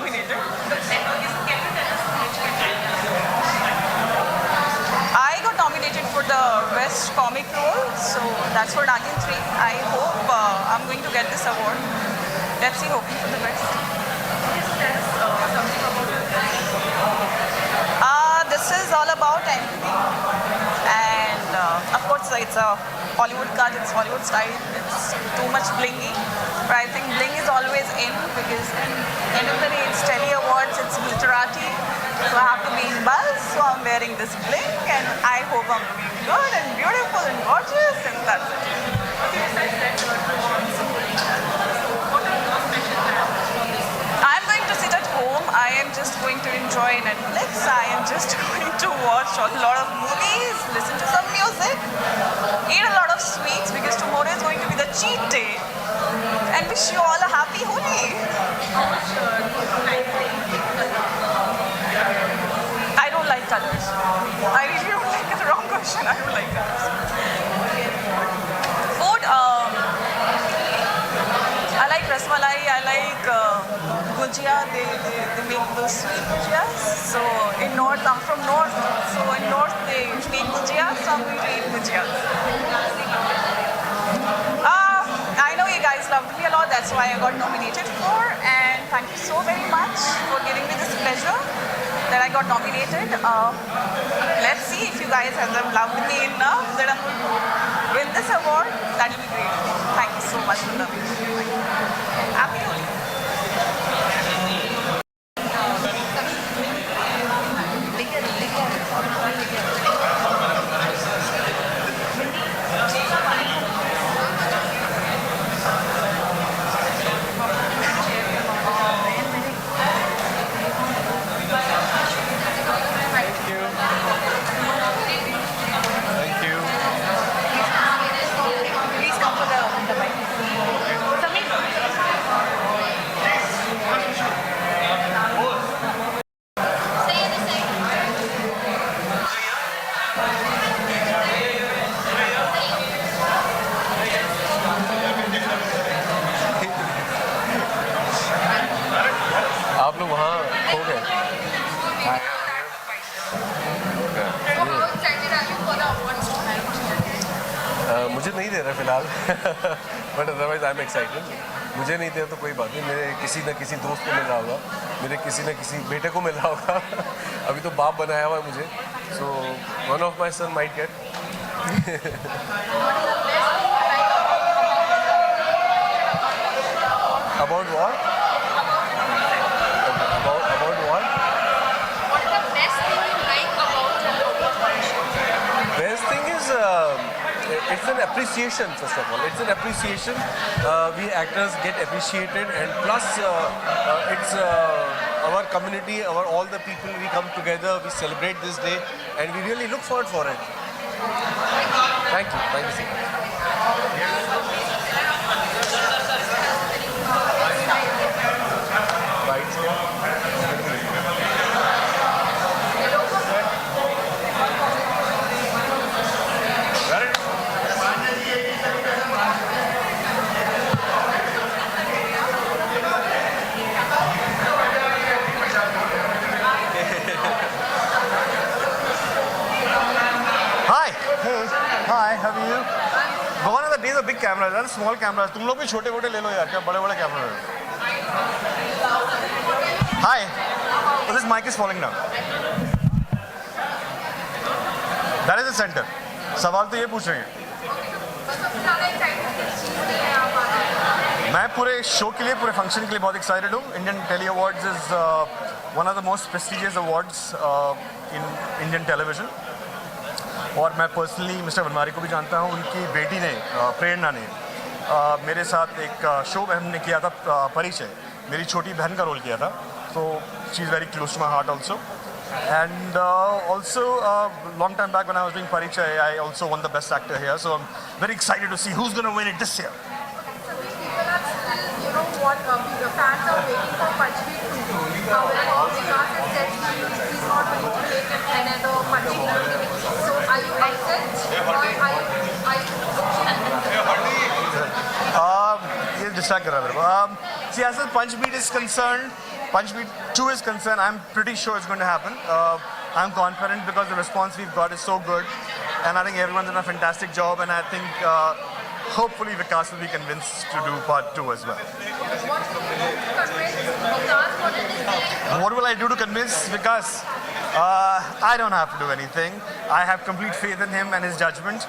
nominated. I got nominated for the Best Comic Role, so that's for Nagin 3. I hope I'm going to get this award. Let's see, hoping for the best. This is all about empathy, and of course it's a Hollywood cut, it's Hollywood style, it's too much blingy, but I think bling is always in, because end of the day it's Telly Awards, it's glitterati, so I have to be in buzz, so I'm wearing this bling, and I hope I'm looking good and beautiful and gorgeous, and that's it. I'm going to sit at home. I am just going to enjoy Netflix. I am just going to watch a lot of movies, listen to some music, eat a lot of sweets, because tomorrow is going to be the cheat day. And wish you all a happy Holi. I don't like colors. I really don't like it. The wrong question. I don't like colors. Food. I like rasmalai. I like gujia. They make those sweet gujias. So in North, I'm from North. So in North they make gujias. So I'm going to eat gujias. I know you guys loved me a lot. That's why I got nominated for. And thank you so very much for giving me this pleasure that I got nominated. Let's see if you guys have loved me enough that I'm going to win this award. That will be great. Thank you so much for loving me. Happy Holi. आप लोग वहाँ हो गए मुझे नहीं दे रहा फिलहाल but otherwise I am excited मुझे नहीं दे तो कोई बात नहीं मेरे किसी न किसी दोस्त को मिल रहा होगा मेरे किसी न किसी बेटे को मिल रहा होगा अभी तो बाप बनाया हुआ है मुझे so one of my son might get About what? About what? What is the best thing you like about your local? Best thing is it's an appreciation first of all. It's an appreciation. We actors get appreciated, and plus it's our community, all the people we come together, we celebrate this day, and we really look forward for it. Thank you so much. Hi, how are you? Gone are the days of big cameras, and small cameras. तुम लोग भी छोटे छोटे ले लो यार, क्या बड़े बड़े कैमरा है? Hi, so this mic is falling down. That is the center. सवाल तो ये पूछ रहे हैं. मैं पूरे शो के लिए, पूरे फंक्शन के लिए बहुत एक्साइटेड हूँ. Indian Telly Awards is one of the most prestigious awards in Indian television. और मैं पर्सनली मिस्टर बनवारी को भी जानता हूँ. उनकी बेटी ने प्रेरणा ने मेरे साथ एक शो हमने किया था परिचय. मेरी छोटी बहन का रोल किया था. So she is very close to my heart also. And also, long time back when I was doing Parichay, I also won the Best Actor here. So I'm very excited to see who's going to win it this year. Some people are still, you know, what the fans are waiting for Panchveer to do. However, Vikas has said he's not going to take another Panchveer movie. So are you excited? Or are you ये distract कर रहा है मेरे को. See, as far as Punch Beat is concerned, Punchbeat 2 is concerned, I'm pretty sure it's going to happen. I'm confident because the response we've got is so good, and I think everyone's done a fantastic job, and I think hopefully Vikas will be convinced to do part 2 as well. What will I do to convince Vikas? I don't have to do anything. I have complete faith in him and his judgment,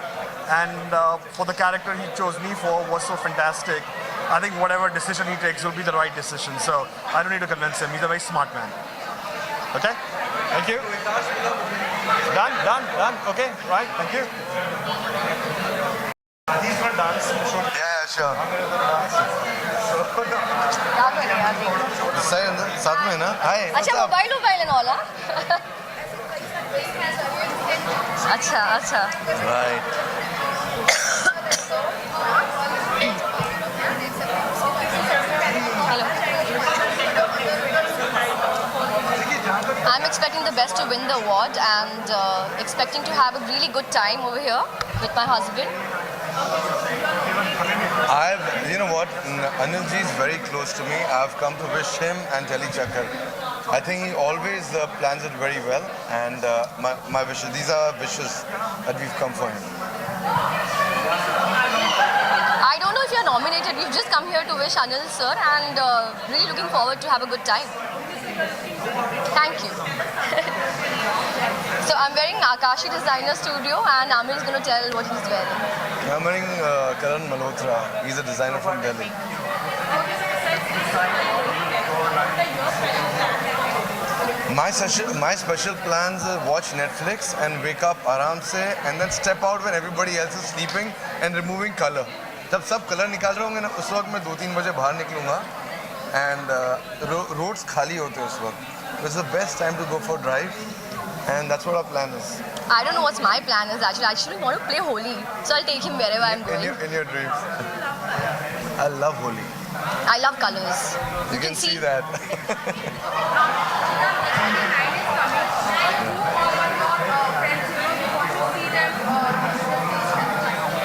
and for the character he chose me for was so fantastic. I think whatever decision he takes will be the right decision, so I don't need to convince him. He's a very smart man. Okay? Thank you. Done. Okay, right, thank you. He's gonna dance. Yeah, sure. क्या कर रहे हैं यार देख सही अंदर साथ में है ना हाय अच्छा मोबाइल एंड ऑल अच्छा right I'm expecting the best to win the award and expecting to have a really good time over here with my husband. You know what, Anil ji is very close to me. I've come to wish him and Telly Chakkar. I think he always plans it very well, and my wishes, these are wishes that we've come for him. I don't know if you're nominated. We've just come here to wish Anil sir and really looking forward to have a good time. Thank you. So I'm wearing Akashi Designer Studio and Amir is going to tell what he's wearing. I'm wearing Karan Malhotra. He's a designer from Delhi. My special plans are watch Netflix and wake up aram se and then step out when everybody else is sleeping and removing color. जब सब colour निकाल रहे होंगे ना उस वक्त मैं 2-3 बजे बाहर निकलूंगा and roads खाली होते हैं उस वक्त. It's the best time to go for drive, and that's what our plan is. I don't know what's my plan is actually. I actually want to play Holi. So I'll take him wherever I'm going. In your dreams. I love Holi. I love colors. You can see that.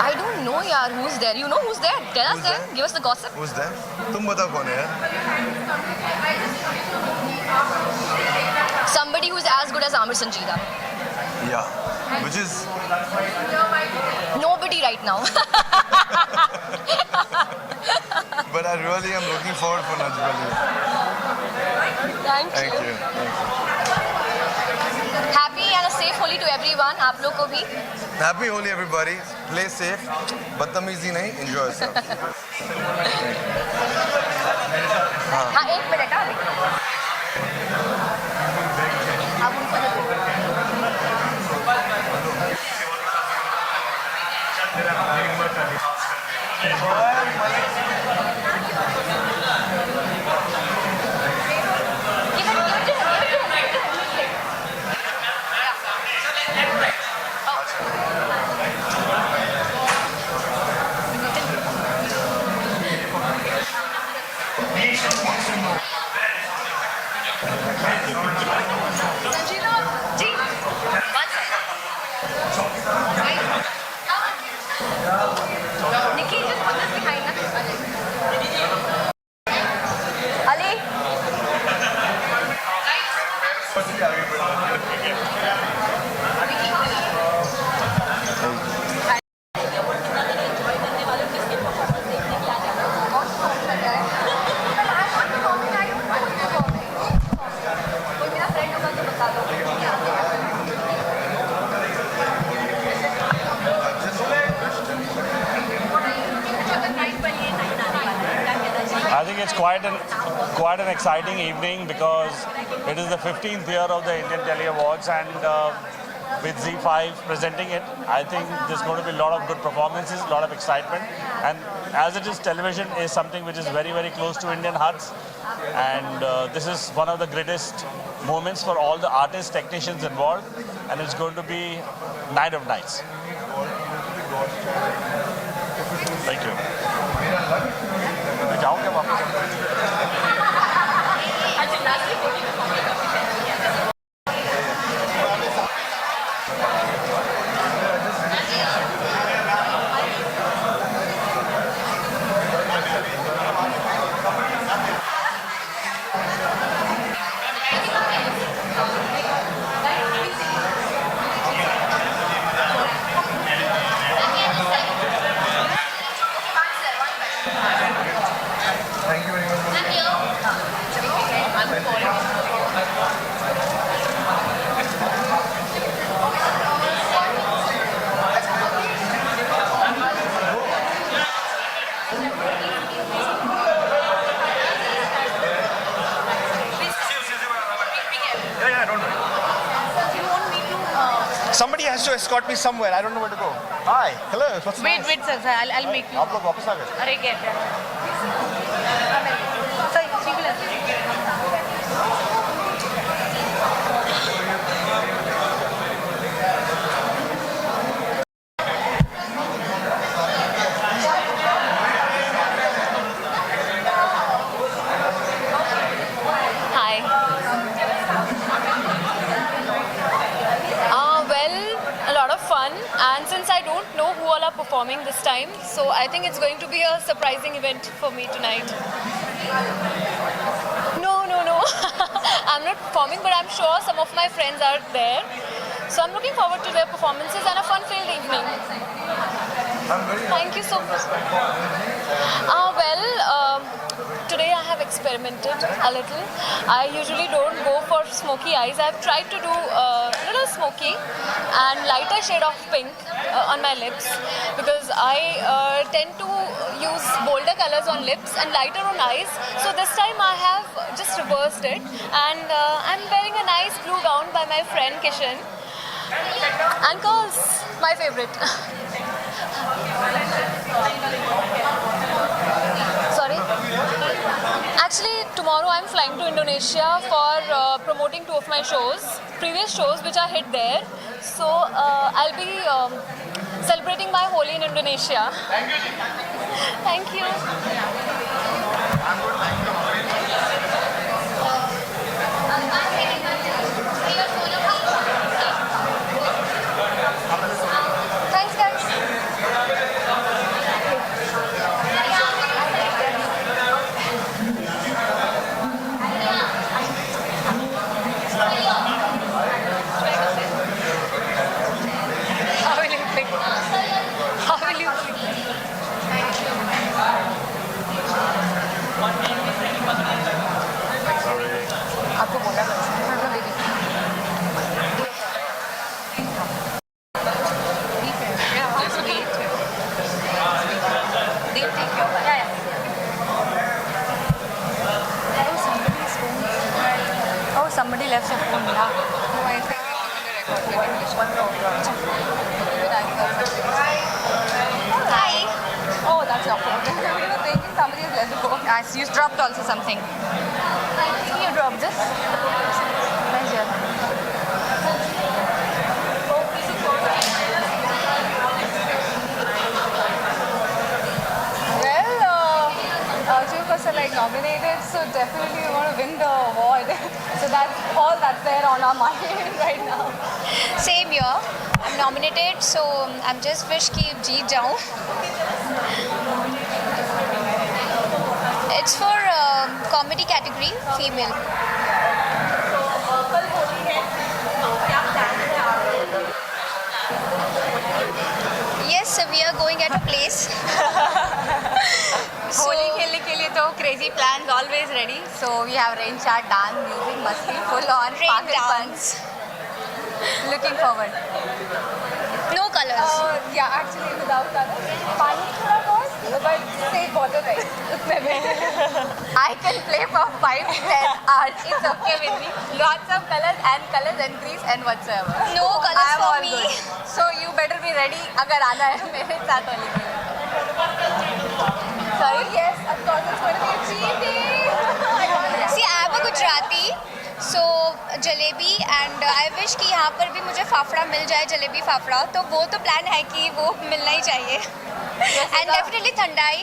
I don't know yaar who's there. You know who's there? Tell us there. Give us the gossip. Who's there? तुम बताओ कौन है यार? Somebody who's as good as Amir Sanjeeva. Yeah. Which is Nobody right now. but I really am looking forward for Najbali. Thank Thank you. you. Thank you. Happy and a safe Holi to everyone. आप लोग को भी. Happy Holi everybody. Play safe. बदतमीजी नहीं. Enjoy yourself. हाँ एक minute हाँ. आप उनको देखो. जी. Nikki, just put this behind us. Ali. कोई मेरा फ्रेंड होगा तो बता दो. I think it's quite an exciting evening because it is the 15th year of the Indian Telly Awards, and with ZEE5 presenting it, I think there's going to be a lot of good performances, a lot of excitement, and as it is, television is something which is very, very close to Indian hearts, and this is one of the greatest moments for all the artists, technicians involved, and it's going to be night of nights. Thank you. मैं जाऊँगा वापस. Yeah, don't worry. You want me to... Somebody has to escort me somewhere. I don't know where to go. Hi. Hello. What's Wait, sir. I'll make you... आप लोग वापस आ गए? अरे get that. Sorry, she will assist. Hi. Well, a lot of fun, and since I don't know who all are performing this time, so I think it's going to be a surprising event for me tonight. No. I'm not performing, but I'm sure some of my friends are there. So I'm looking forward to their performances and a fun-filled evening. Thank you so much. Today I have experimented a little. I usually don't go for smoky eyes. I've tried to do a little smoky and lighter shade of pink on my lips, because I tend to use bolder colors on lips and lighter on eyes. So this time I have just reversed it, and I'm wearing a nice blue gown by my friend Kishan. And curls, my favorite. Sorry? Actually, tomorrow I'm flying to Indonesia for promoting 2 of my shows, previous shows which are hit there. So I'll be celebrating my Holi in Indonesia. Thank you. Thanks, guys. How will you pick? How will you pick? आपको बोला हाँ दीदी Oh, somebody left their phone. Yeah. No, I think Hi. Oh, that's your phone. We were thinking somebody has left the phone. Yes, you dropped also something. You dropped this? Pleasure. Well, Arjun was nominated, so definitely we want to win the award. So that's all that's there on our mind right now. Same year. I'm nominated, so I'm just wish ki jeet jaun. It's for comedy category, female. Yes, so we are going at a place. Holi खेलने के लिए तो crazy plans always ready. So we have rain chart, dance, music, masti, full on Rain pocket dance. punch. Looking forward. No colors. Yeah, actually without color. पानी थोड़ा बहुत, but safe water type. उसमें भी. I can play for 5-10 hours. It's okay with me. Lots of colors and grease and whatsoever. No colors I am for all me. good. So you better be ready अगर आना है मेरे साथ होली के लिए. Sorry? Oh yes, of course it's going to be a cheating. See, I am a Gujarati, so jalebi and I wish कि यहाँ पर भी मुझे फाफड़ा मिल जाए, जलेबी फाफड़ा. तो वो तो प्लान है कि वो मिलना ही चाहिए. And definitely ठंडाई.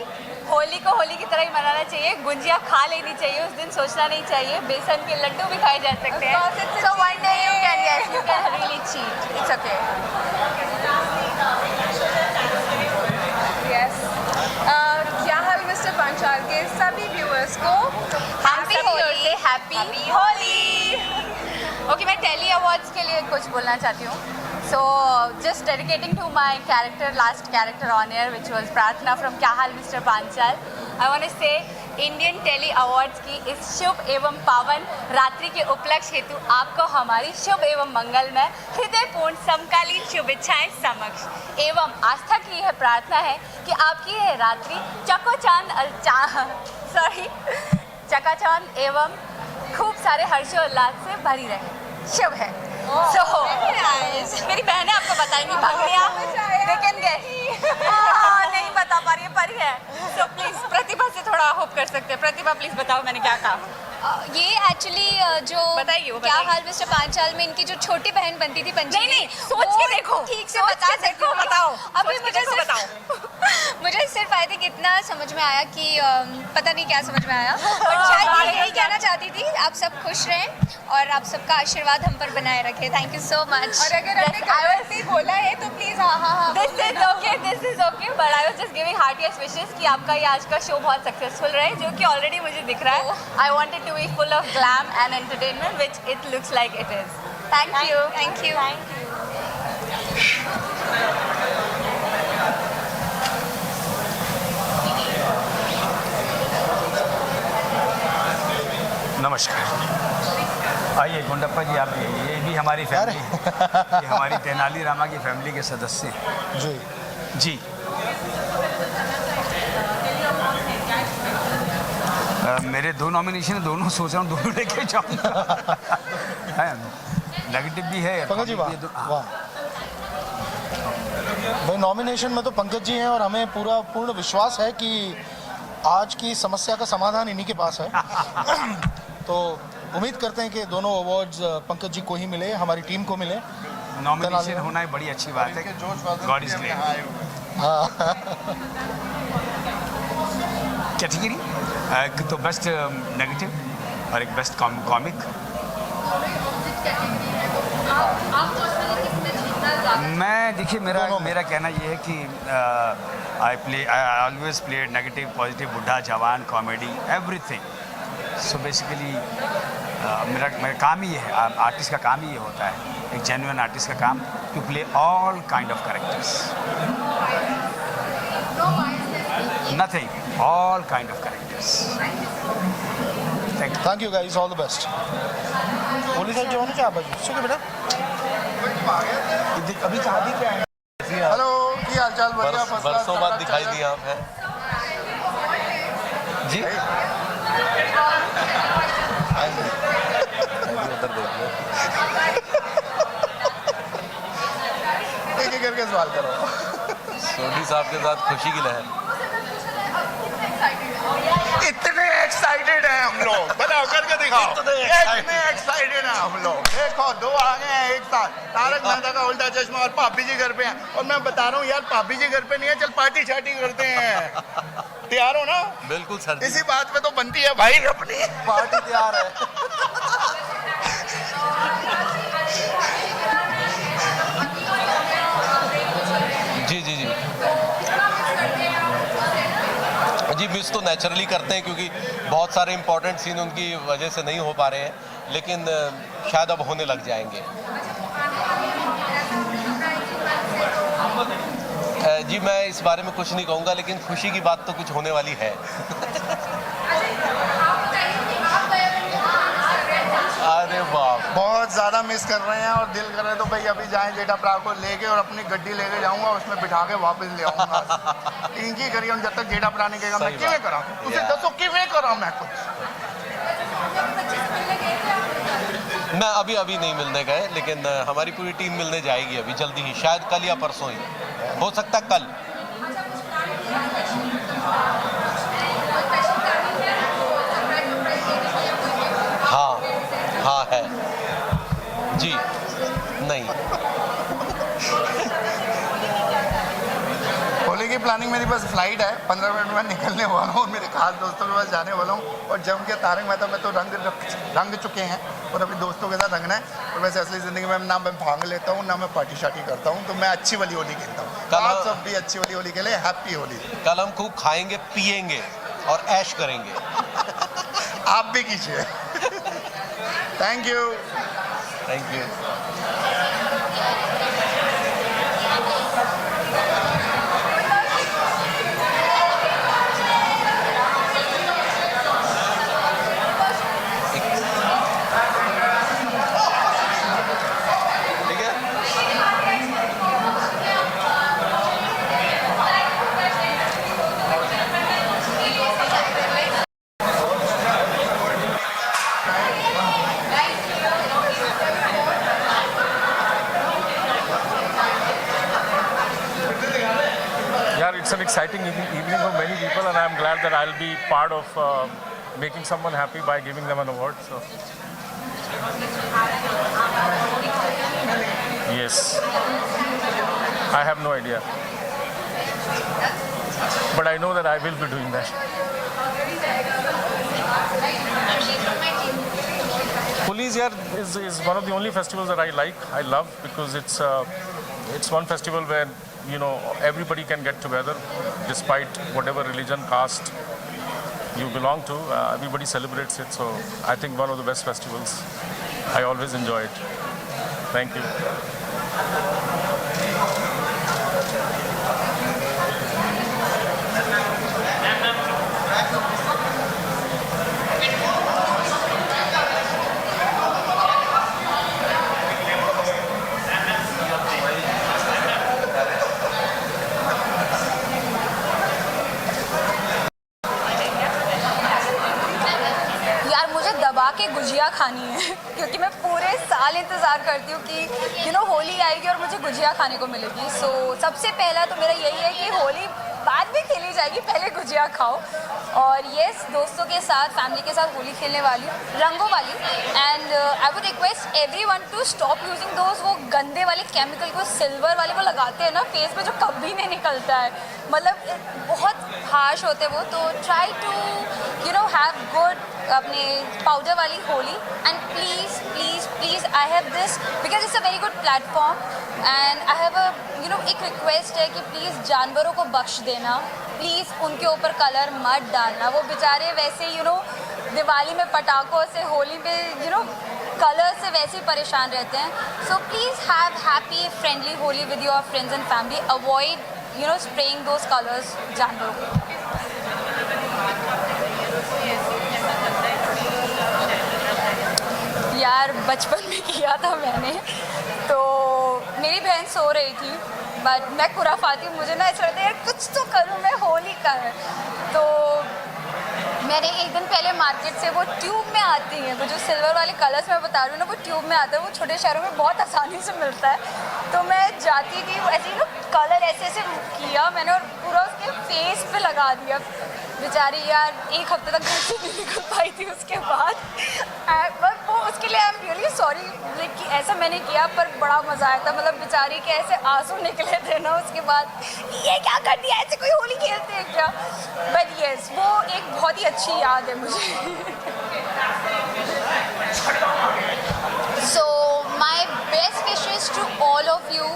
होली को होली की तरह ही मनाना चाहिए. गुंजिया खा लेनी चाहिए. उस दिन सोचना नहीं चाहिए. बेसन के लड्डू भी खाए जा सकते हैं. Of course, it's a So one day you can, cheat. yes, you can really cheat. It's okay. Yes. क्या हाल मिस्टर पंचाल के सभी व्यूअर्स को Happy Holi. Happy Holi. Okay, मैं टेली अवार्ड्स के लिए कुछ बोलना चाहती हूँ. So just dedicating to my last character on air, which was Prarthana from क्या हाल mister Panchal. I want to say Indian Telly Awards की इस शुभ एवं पावन रात्रि के उपलक्ष्य हेतु आपको हमारी शुभ एवं मंगलमय हृदयपूर्ण समकालीन शुभेच्छाएं समक्ष एवं आस्था की यह प्रार्थना है कि आपकी यह रात्रि चकाचौंध एवं खूब सारे हर्षोल्लास से भरी रहे. शुभ है। मेरी बहनें आपको बताएंगी भगनिया दे कैन गेट नहीं बता पा रही है पर है। सो प्लीज प्रतिभा से थोड़ा होप कर सकते हैं। प्रतिभा प्लीज बताओ मैंने क्या कहा। ये एक्चुअली जो बताइए, वो क्या बताइए। हाल मिस्टर पांचाल में इनकी जो छोटी बहन बनती थी पंचमी, नहीं, सोच के देखो, ठीक से सोच बता के देखो, सकती हूँ। बताओ, अभी सोच के मुझे देखो, सिर्फ मुझे सिर्फ आई थिंक इतना समझ में आया कि पता नहीं क्या समझ में आया, बट शायद मैं यही कहना चाहती थी आप सब खुश रहें और आप सबका आशीर्वाद हम पर बनाए रखें। Thank you so much. और अगर आपने गलती बोला है तो प्लीज हाँ this is okay but I was just giving heartiest wishes कि आपका ये आज का शो बहुत सक्सेसफुल रहे, जो कि ऑलरेडी मुझे दिख रहा है। I want it to be full of glam and entertainment which it looks like it is. Thank you. Thank you. नमस्कार। आइए गुंडप्पा जी, आप ये भी हमारी फैमिली, ये हमारी तेनालीरामा की फैमिली के सदस्य हैं। जी जी मेरे 2 नॉमिनेशन है, दोनों सोच रहा हूँ दोनों लेके जाऊँगा। नेगेटिव भी है पंकज जी, वाह ये वाह भाई, नॉमिनेशन में तो पंकज जी हैं और हमें पूर्ण विश्वास है कि आज की समस्या का समाधान इन्हीं के पास है। तो उम्मीद करते हैं कि दोनों अवार्ड्स पंकज जी को ही मिले, हमारी टीम को मिले। नॉमिनेशन होना ही बड़ी अच्छी बात है। God is great. कैटेगरी एक तो बेस्ट नेगेटिव और एक बेस्ट कॉमिक। मैं देखिए मेरा कहना ये है कि I always played negative, positive, बुढ़ा, जवान, कॉमेडी, एवरीथिंग। सो बेसिकली मेरा काम ही ये है, आर्टिस्ट का काम ही ये होता है, एक जेन्युइन आर्टिस्ट का काम, to play all kind of characters, nothing, all kind of characters. Thank you guys, all the best. Police साहब जो क्या बस सुके बेटा अभी कहाँ भी पे आए? हेलो, की हालचाल? बढ़िया, बरसों बाद दिखाई दिया आप हैं जी। उधर देख लो, एक एक करके सवाल करो। सोनी साहब के साथ खुशी की लहर। इतने एक्साइटेड हैं हम लोग, बताओ करके दिखाओ। इतने एक्साइटेड हैं हम लोग। देखो, 2 आ गए हैं एक साथ, तारक मेहता का उल्टा चश्मा और भाभी जी घर पे हैं। और मैं बता रहा हूँ यार, भाभी जी घर पे नहीं है, चल पार्टी शार्टी करते हैं। तैयार हो ना? बिल्कुल सर जी। इसी बात पे तो बनती है भाई अपनी पार्टी तैयार है। जी जी जी जी, मिस तो नेचुरली करते हैं क्योंकि बहुत सारे इंपॉर्टेंट सीन उनकी वजह से नहीं हो पा रहे हैं, लेकिन शायद अब होने लग जाएंगे। जी मैं इस बारे में कुछ नहीं कहूँगा, लेकिन खुशी की बात तो कुछ होने वाली है। अरे वाह, बहुत ज़्यादा मिस कर रहे हैं और दिल कर रहे हैं तो भाई अभी जाएं जेठा प्रा को लेके और अपनी गड्डी लेके जाऊंगा, उसमें बिठा के वापस ले आऊंगा। इनकी करिए जब तक जेठा प्रा नहीं कहेगा मैं किवें करा, उसे दसो किवें करा मैं कुछ। मैं अभी नहीं मिलने गए, लेकिन हमारी पूरी टीम मिलने जाएगी अभी जल्दी ही, शायद कल या परसों ही, हो सकता है कल। हाँ है जी। नहीं, होली की प्लानिंग मेरी बस फ्लाइट है, 15 मिनट में निकलने वाला हूँ, मेरे खास दोस्तों के पास जाने वाला हूँ। और जम के तारक मेहता में तो रंग चुके हैं और अभी दोस्तों के साथ रंगना है। और वैसे असली ज़िंदगी में ना मैं भांग लेता हूँ, ना मैं पार्टी शार्टी करता हूँ, तो मैं अच्छी वाली होली खेलता हूँ। कल आप सब भी अच्छी वाली होली खेले, हैप्पी होली। कल हम खूब खाएंगे, पिएंगे और ऐश करेंगे। आप भी कीजिए। Thank you. Thank you. it's an exciting evening for many people, and I'm glad that I'll be part of making someone happy by giving them an award. So, yes, I have no idea, but I know that I will be doing that. Holi's here is one of the only festivals that I like. I love because it's one festival where everybody can get together, despite whatever religion, caste you belong to. Everybody celebrates it. So I think one of the best festivals. I always enjoy it. Thank you. यार मुझे दबा के गुजिया खानी है क्योंकि मैं पूरे साल इंतज़ार करती हूँ कि होली आएगी और मुझे गुजिया खाने को मिलेगी. सो सबसे पहला तो मेरा यही है कि होली बाद में खेली जाएगी, पहले गुजिया खाओ. और यस, दोस्तों के साथ, फैमिली के साथ होली खेलने वाली हूँ, रंगों वाली. And I would request everyone to stop using those वो गंदे वाले केमिकल को, सिल्वर वाले वो लगाते हैं ना फेस पे, जो कभी नहीं निकलता है. मतलब बहुत हार्श होते वो. तो ट्राई टू हैव गुड अपने पाउडर वाली Holi. And please please please I have this because it's a very good platform. And I have एक रिक्वेस्ट है कि प्लीज़ जानवरों को बख्श देना. प्लीज़ उनके ऊपर कलर मत डालना. वो बेचारे वैसे दिवाली में पटाखों से, होली में कलर से वैसे ही परेशान रहते हैं. So please have happy friendly Holi with your friends and family. Avoid spraying those colors जानवरों को. यार बचपन में किया था मैंने. तो मेरी बहन सो रही थी, बट मैं खुराफाती हूँ, मुझे ना ऐसा लगता है यार कुछ तो करूँ, मैं होली का है. तो मैंने एक दिन पहले मार्केट से वो ट्यूब में आती हैं, वो जो सिल्वर वाले कलर्स मैं बता रही हूँ ना, वो ट्यूब में आता है. वो छोटे शहरों में बहुत आसानी से मिलता है. तो मैं जाती थी, ऐसे ही कलर ऐसे ऐसे किया मैंने और पूरा उसके फेस पे लगा दिया. बेचारी यार एक हफ्ते तक घर से नहीं निकल पाई थी उसके बाद. बट वो उसके लिए आई एम रियली सॉरी कि ऐसा मैंने किया, पर बड़ा मज़ा आया था. मतलब बेचारी के ऐसे आंसू निकले थे ना उसके बाद, ये क्या कर दिया, ऐसे कोई होली खेलते हैं क्या. बट येस, वो एक बहुत ही अच्छी याद है मुझे. So my best wishes to all of you.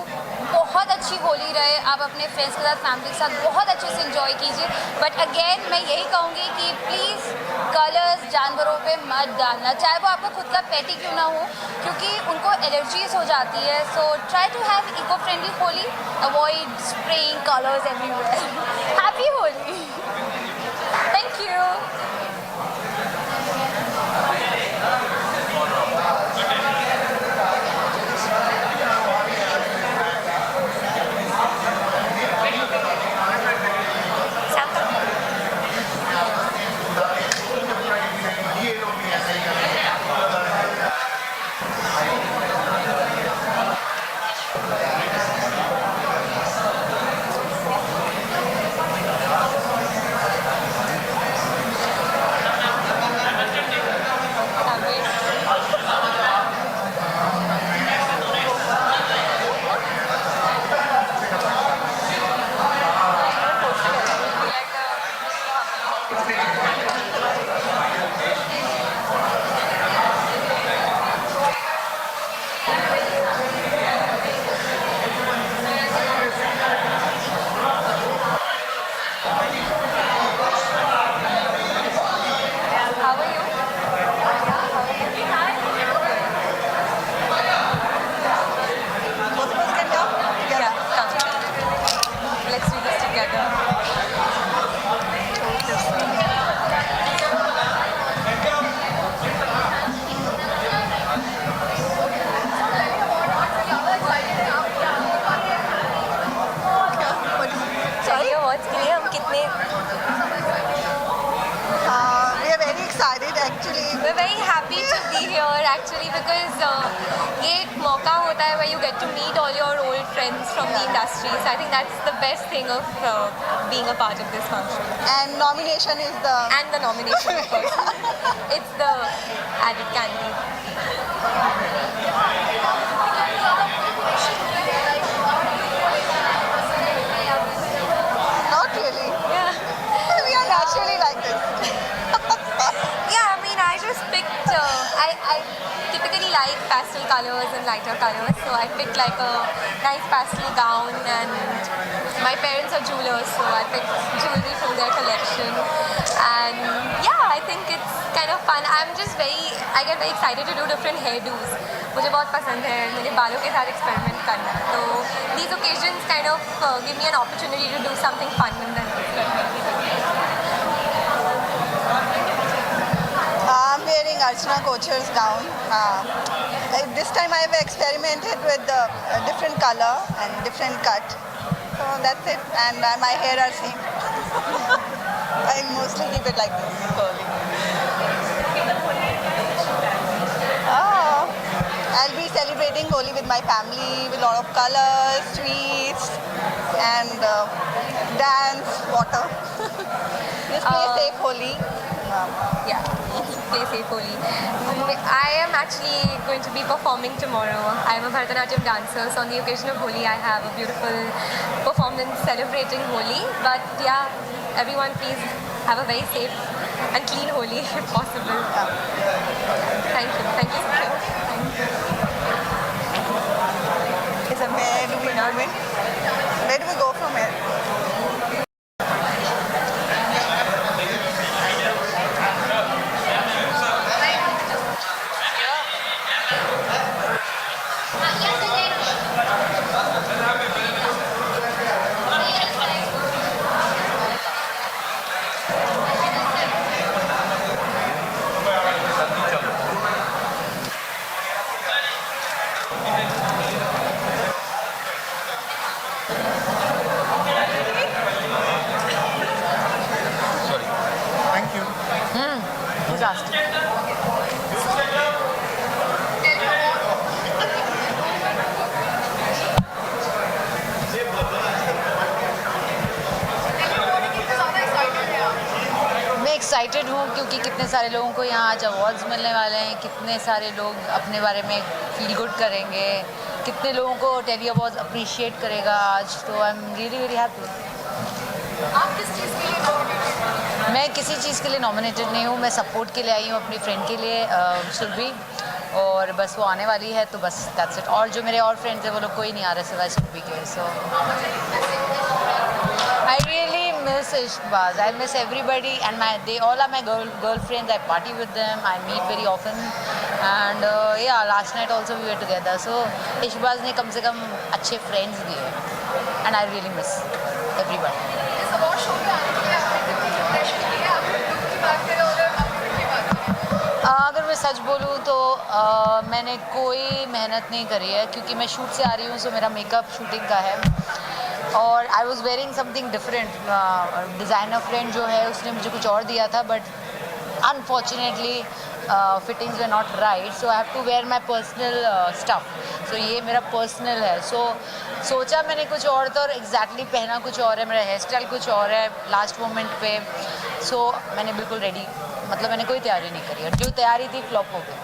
बहुत अच्छी होली रहे. आप अपने फ्रेंड्स के साथ, फैमिली के साथ बहुत अच्छे से इंजॉय कीजिए. बट अगेन मैं यही कहूँगी कि प्लीज़ कलर्स जानवरों पे मत डालना, चाहे वो आपका खुद का पेट ही क्यों ना हो, क्योंकि उनको एलर्जीज हो जाती है. So try to have eco friendly Holi. Avoid spraying colours everywhere. Happy Holi. Thank you. actually because ये एक मौका होता है where you get to meet all your old friends from the industry. So I think that's the best thing of being a part of this function. And nomination is the... And the nomination, of course. It's the added candy. Not really. Yeah. We are naturally like this. Yeah, I mean, I just picked. I typically like pastel colors and lighter colors, so I picked like a nice pastel gown. And my parents are jewelers, so I picked jewelry from their collection. And yeah, I think it's kind of fun. I get very excited to do different hairdos. मुझे बहुत पसंद है मेरे बालों के साथ experiment करना. So these occasions kind of give me an opportunity to do something fun and then I'm wearing Archana Kocher's gown. This time I have experimented with a different color and different cut. So that's it. And my hair are same. I mostly keep it like this. I'll be celebrating Holi with my family with a lot of colors, sweets, and dance, water. Just play safe Holi. yeah, play safe Holi. I am actually going to be performing tomorrow. I am a Bharatanatyam dancer, so on the occasion of Holi, I have a beautiful performance celebrating Holi. But yeah, everyone please have a very safe and clean Holi if possible. Thank you so much. Where do we go from here? Thank you. Who's asking? मैं excited हूँ क्योंकि कितने सारे लोगों को यहाँ आज awards मिलने वाले हैं, कितने सारे लोग अपने बारे में फील गुड करेंगे, कितने लोगों को टेली अवार्ड्स अप्रिशिएट करेगा आज, तो आई एम रियली वेरी हैप्पी। आप किस चीज़ के लिए नॉमिनेटेड? मैं किसी चीज़ के लिए नॉमिनेटेड नहीं हूँ, मैं सपोर्ट के लिए आई हूँ अपनी फ्रेंड के लिए सुरभि, और बस वो आने वाली है तो बस दैट्स इट। और जो मेरे और फ्रेंड्स हैं वो लोग कोई नहीं आ रहे सिवाय सुरभि के। So I really miss Ishbaz. I miss everybody, and they all are my girlfriends. I party with them. I meet very often, and yeah, last night also we were together. So Ishbaz ने कम से कम अच्छे friends दिए, and I really miss everybody. इस award show में आने के लिए आपने कितनी प्रिपरेशन की है? आप लुक की बात करें और आउटफिट की बात करें। अगर मैं सच बोलूँ तो मैंने कोई मेहनत नहीं करी है क्योंकि मैं शूट से आ रही हूँ, सो मेरा मेकअप शूटिंग का है और I was wearing something different. Designer friend जो है उसने मुझे कुछ और दिया था, but unfortunately fittings were not right, so I have to wear my personal stuff. So ये मेरा पर्सनल है। सो सोचा मैंने कुछ और था और एग्जैक्टली पहना कुछ और है, मेरा हेयर स्टाइल कुछ और है लास्ट मोमेंट पे। सो मैंने बिल्कुल रेडी, मतलब मैंने कोई तैयारी नहीं करी और जो तैयारी थी फ्लॉप हो गई।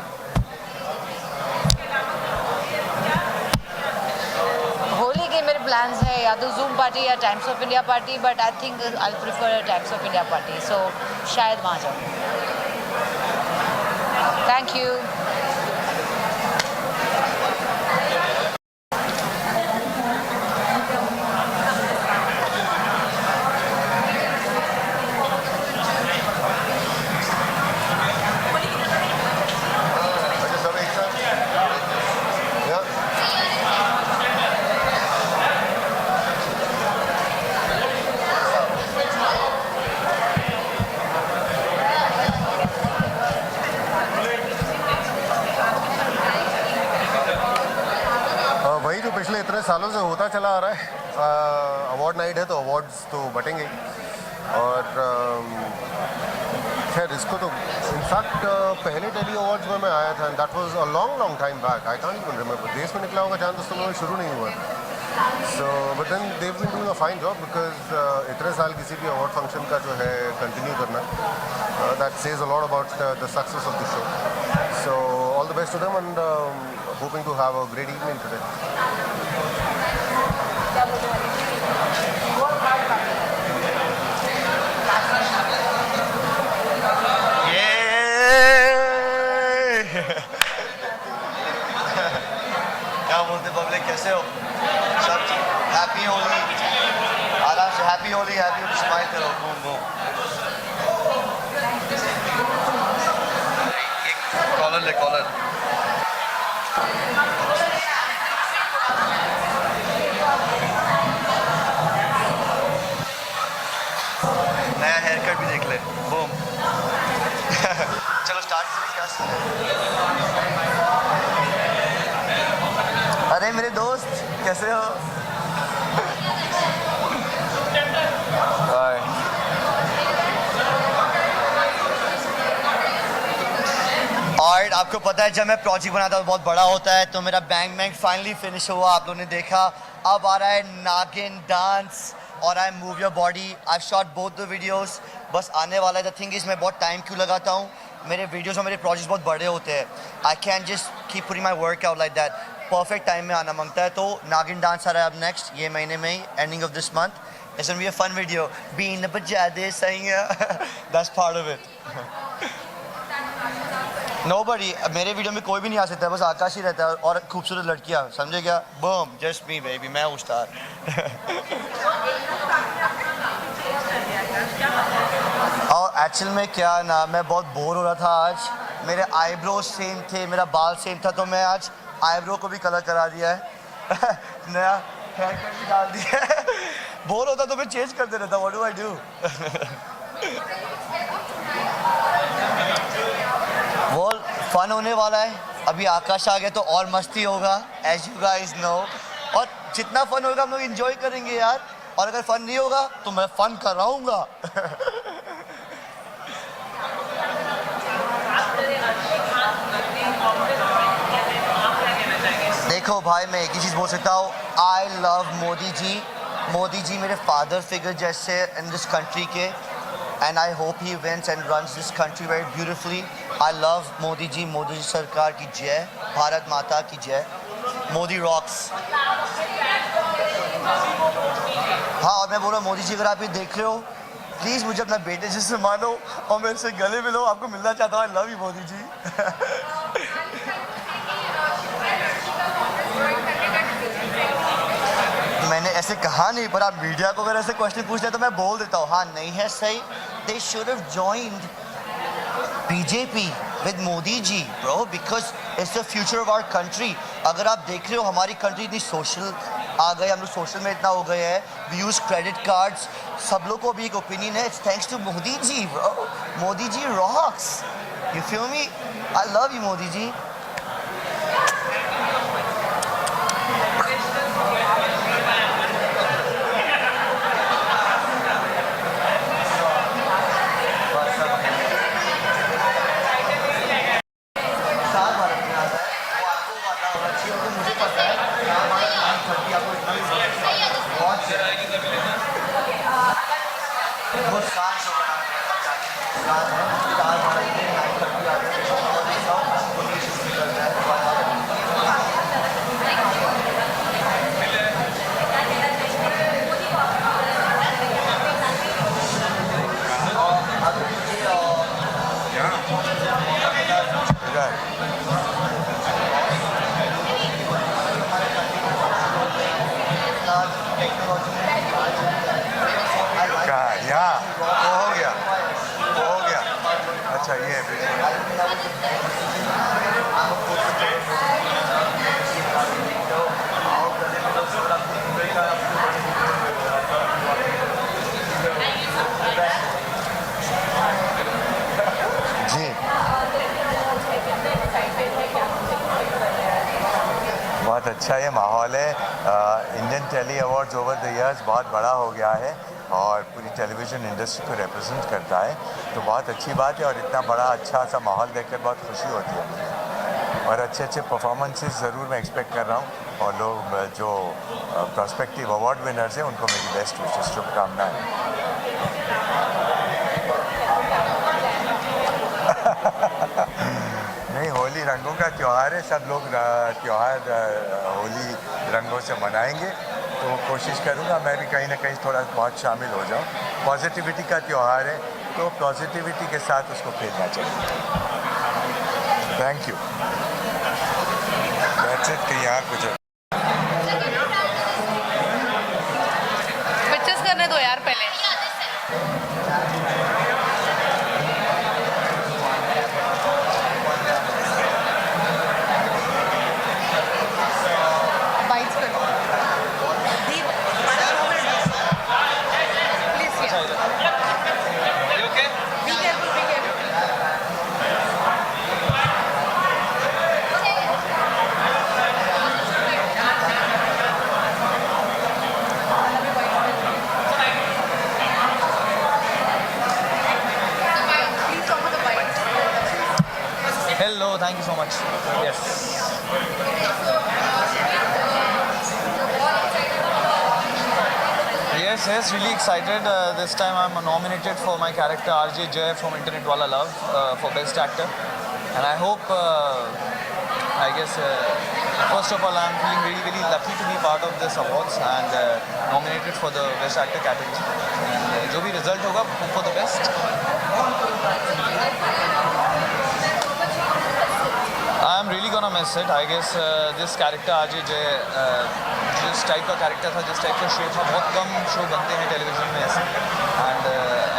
होली के मेरे प्लान्स है या तो जूम पार्टी या Times of India party, but I think I prefer Times of India party, so शायद वहाँ जाऊँ। Thank you. वही जो पिछले इतने सालों से होता चला आ रहा है। अवार्ड नाइट है तो अवार्ड्स तो बटेंगे, और खैर इसको तो इनफैक्ट पहले टेली अवार्ड्स में मैं आया था and that was a long time back. I can't even remember. देश में निकला होगा चांद दोस्तों में शुरू नहीं हुआ. So but then they have been doing a fine job because इतने साल किसी भी अवार्ड फंक्शन का जो है कंटिन्यू करना that says a lot about the success of the show. So all the best to them and hoping to have a great evening today. क्या बोलते पब्लिक, कैसे हो सब? हैप्पी होली. आराम से हैप्पी होली. स्माइल करो. Boom boom. कॉलर ले collar. नया हेयर कट भी देख ले. बूम. चलो स्टार्ट करें. क्या अरे मेरे दोस्त कैसे हो? बाय. और आपको पता है जब मैं प्रोजेक्ट बनाता हूँ बहुत बड़ा होता है, तो मेरा बैंग बैंग फाइनली फिनिश हुआ. आप लोगों ने देखा. अब आ रहा है नागिन डांस और I move your body. I shot both the videos. बस आने वाला है. द थिंग इज मैं बहुत टाइम क्यों लगाता हूँ. मेरे वीडियोस और मेरे प्रोजेक्ट्स बहुत बड़े होते हैं. I can just keep putting my work out like that. Perfect time में आना मांगता है. तो नागिन डांस आ रहा है अब नेक्स्ट ये महीने में ही, ending of this month. It's gonna be a fun video. बीन बजा दे सही. That's part of it. Nobody. मेरे वीडियो में कोई भी नहीं आ सकता है, बस आकाश ही रहता है और खूबसूरत लड़कियां. समझे क्या? बूम. Just me baby. मैं हूँ स्टार. और एक्चुअल में क्या ना, मैं बहुत बोर हो रहा था आज. मेरे आईब्रो सेम थे, मेरा बाल सेम था, तो मैं आज आईब्रो को भी कलर करा दिया है. नया हेयर कट भी डाल दिया है. बोर होता तो मैं चेंज करते रहता. What do I do? वो फन होने वाला है. अभी आकाश आ गया तो और मस्ती होगा, एज यू गाइस नो. और जितना फन होगा हम लोग एंजॉय करेंगे यार. और अगर फन नहीं होगा तो मैं फन कराऊंगा. देखो भाई, मैं एक ही चीज़ बोल सकता हूँ. I love Modi ji. मोदी जी मेरे फादर फिगर जैसे इन दिस कंट्री के. And I hope he wins and runs this country very beautifully. I love Modi ji. Modi ji सरकार की जय. भारत माता की जय. मोदी रॉक्स. हाँ, और मैं बोल रहा हूँ मोदी जी, अगर आप ये देख रहे हो प्लीज़ मुझे अपना बेटे जैसे मानो और मेरे से गले मिलो. आपको मिलना चाहता हूँ. आई लव यू मोदी जी. मैंने ऐसे कहा नहीं, पर आप मीडिया को अगर ऐसे क्वेश्चन पूछते हैं तो मैं बोल देता हूँ. हाँ, नहीं है सही. They should have joined BJP with Modi ji bro, because it's the future of our country. अगर आप देख रहे हो हमारी कंट्री इतनी सोशल आ गए, हम लोग सोशल में इतना हो गए हैं. We use credit cards. सब लोग को भी एक ओपिनियन है. It's thanks to Modi ji bro. Modi ji rocks. You feel me? I love you Modi ji. बहुत अच्छा ये माहौल है. Indian Telly Awards over the years बहुत बड़ा हो गया है और पूरी टेलीविज़न इंडस्ट्री को रिप्रेजेंट करता है. तो बहुत अच्छी बात है और इतना बड़ा अच्छा सा माहौल देखकर बहुत खुशी होती है और अच्छे अच्छे परफॉर्मेंसेस ज़रूर मैं एक्सपेक्ट कर रहा हूँ और लोग जो प्रॉस्पेक्टिव अवार्ड विनर्स हैं उनको मेरी बेस्ट विशेष शुभकामनाएं। नहीं, होली रंगों का त्यौहार है, सब लोग त्यौहार होली रंगों से मनाएंगे, तो कोशिश करूँगा मैं भी कहीं ना कहीं थोड़ा बहुत शामिल हो जाऊँ। पॉजिटिविटी का त्यौहार है तो पॉजिटिविटी के साथ उसको खेलना चाहिए। Thank you. That's it. कि यहाँ कुछ पिक्चर्स करने दो यार पहले। Bites करो. Deep. Please, yeah. You okay? Be careful, be careful. Please talk about the bites. Hello, thank you so much. Yes. Yes, really excited. This time I'm nominated for my character RJ Jay from Internet Wala Love for Best Actor. And I hope, first of all, I'm feeling really, really lucky to be part of this awards and nominated for the Best Actor category. And जो भी result होगा, hope for the best. I'm really gonna miss it. I guess this character RJ Jay, जिस type का character था, जिस type का show था, बहुत कम शो बनते हैं टेलीविजन में ऐसे. And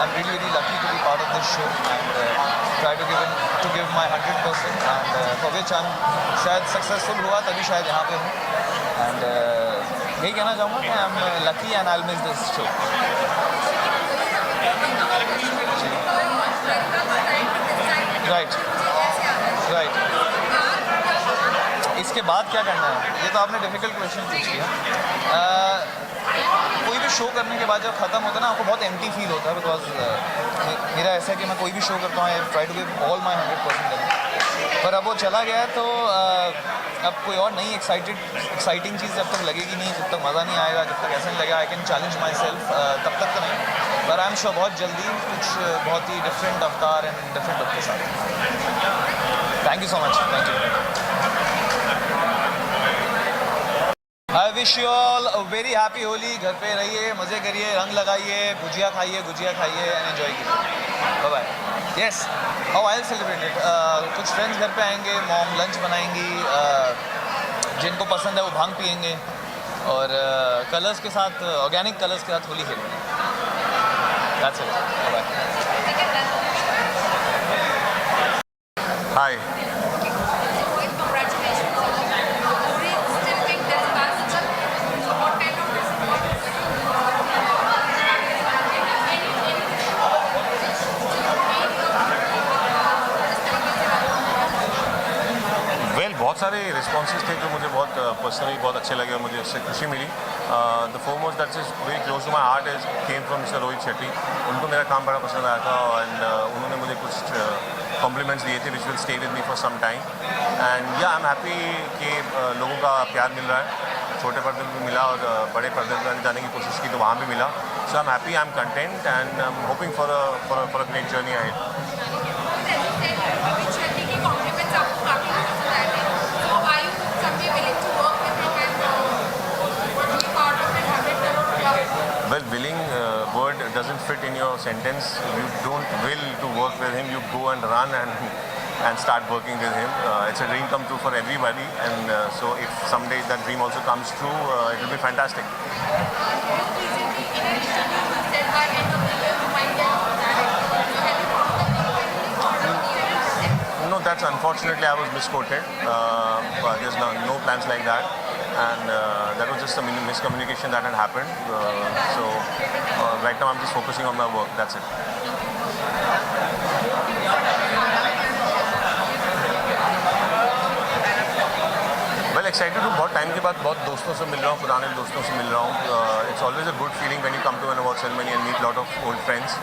I'm really, really lucky to be part of this show and try to give my 100% and for which I'm शायद successful हुआ तभी शायद यहाँ पे हूँ. And यही कहना चाहूँगा कि I'm lucky and I'll miss this show. Right. इसके बाद क्या करना है, ये तो आपने डिफिकल्ट क्वेश्चन पूछ लिया. कोई भी शो करने के बाद जब ख़त्म होता है ना, आपको बहुत एम्प्टी फील होता है. बिकॉज मेरा ऐसा है कि मैं कोई भी शो करता हूँ, I try to give all my 100%. पर अब वो चला गया है, तो अब कोई और नई एक्साइटिंग चीज़ जब तक लगेगी नहीं, जब तक मज़ा नहीं आएगा, जब तक ऐसा नहीं लगेगा I can challenge my self, तब तक तो नहीं. पर आई एम श्योर बहुत जल्दी कुछ बहुत ही डिफरेंट अवतार एंड डिफरेंट लुक के साथ. Thank you so much. Thank you. I wish you all a very happy Holi. घर पे रहिए, मज़े करिए, रंग लगाइए, गुजिया खाइए and enjoy कीजिए. Bye bye. Yes. How I'll celebrate it. कुछ फ्रेंड्स घर पे आएंगे, मॉम लंच बनाएंगी, जिनको पसंद है वो भांग पियेंगे और कलर्स के साथ, ऑर्गेनिक कलर्स के साथ होली खेलेंगे. That's it. Bye bye. Hi. बहुत सारे रिस्पॉन्सेज थे जो मुझे बहुत पर्सनली बहुत अच्छे लगे और मुझे उससे खुशी मिली. The foremost that's is very close to my heart is came from mister Rohit Shetty. उनको मेरा काम बड़ा पसंद आया था एंड उन्होंने मुझे कुछ कॉम्प्लीमेंट्स दिए थे which will stay with me for some time. And yeah I am happy कि लोगों का प्यार मिल रहा है. छोटे पर्दे पर भी मिला और बड़े पर्दे पर जाने की कोशिश की तो वहाँ भी मिला. So I am happy, I am content and I am hoping for a great journey ahead. Well, willing word doesn't fit in your sentence. You don't will to work with him. You go and run and start working with him. It's a dream come true for everybody. And so if someday that dream also comes true, it will be fantastic. No, that's unfortunately I was misquoted. There's no plans like that. And that was just a miscommunication that had happened. So right now I'm just focusing on my work. That's it. Well, excited हूँ, बहुत time के बाद बहुत दोस्तों से मिल रहा हूँ, पुराने दोस्तों से मिल रहा हूँ. It's always a good feeling when you come to an award ceremony and meet lot of old friends.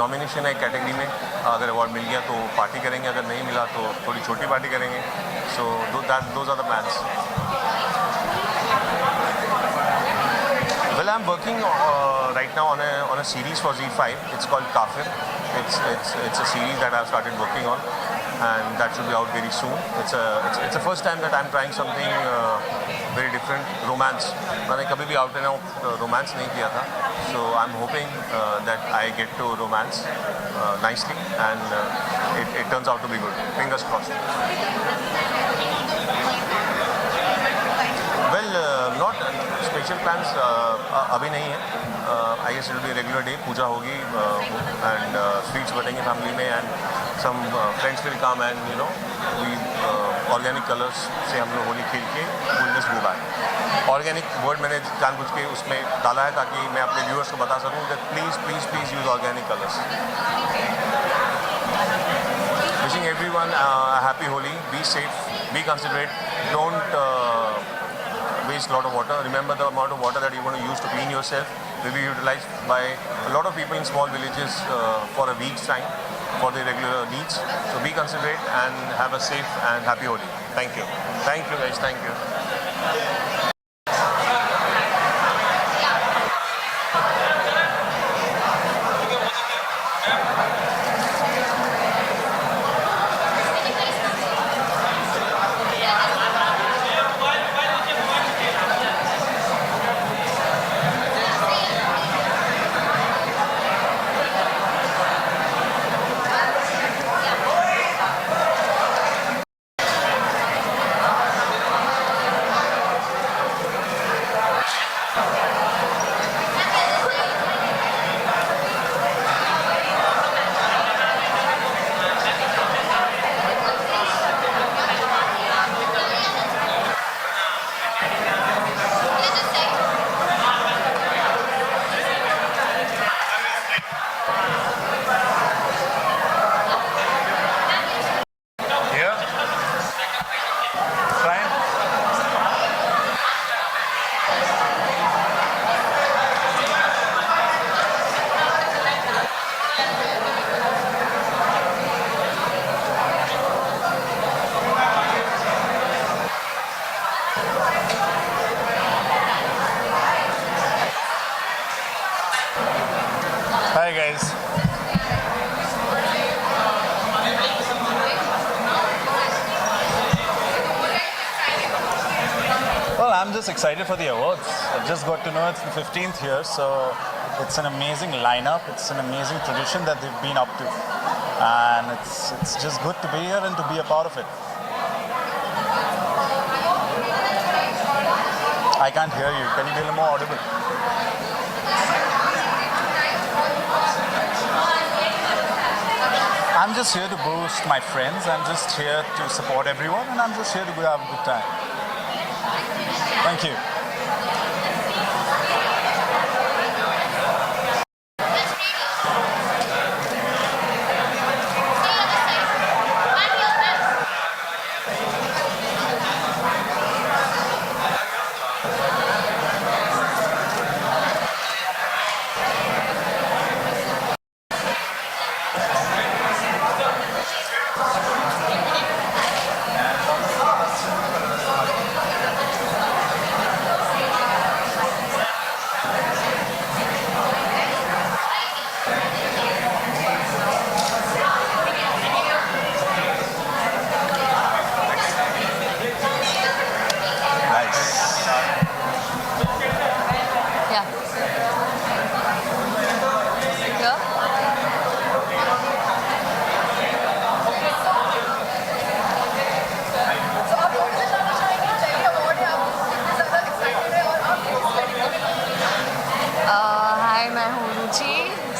Nomination है एक कैटेगरी में, अगर अवार्ड मिल गया तो पार्टी करेंगे, अगर नहीं मिला तो थोड़ी छोटी पार्टी करेंगे. So those are the plans. Well, I'm working right now on a series for Z5. It's called Kafir. It's a series that I've started working on, and that should be out very soon. It's the first time that I'm trying something very different, romance. मैंने कभी भी out and out romance नहीं किया था, so I'm hoping that I get to romance nicely and it turns out to be good. Fingers crossed. Well, not special plans अभी नहीं है. I guess it will be a regular day. पूजा होगी and sweets बनेंगे family में and some friends will come and we organic colors से हम लोग होली खेल के we'll just go back. Organic word मैंने जानबूझ के उसमें डाला है ताकि मैं अपने viewers को बता सकूं that please use organic colors. Wishing everyone a happy Holi. Be safe, be considerate, don't waste a lot of water. Remember the amount of water that you're going to use to clean yourself will be utilized by a lot of people in small villages for a week's time for their regular needs. So be considerate and have a safe and happy Holi. Thank you. Thank you guys. Thank you. Hi guys. Well, I'm just excited for the awards. I've just got to know it's the 15th year, so it's an amazing lineup. It's an amazing tradition that they've been up to, and it's just good to be here and to be a part of it. I can't hear you. Can you be a little more audible? I'm just here to boost my friends. I'm just here to support everyone, and I'm just here to have a good time. Thank you.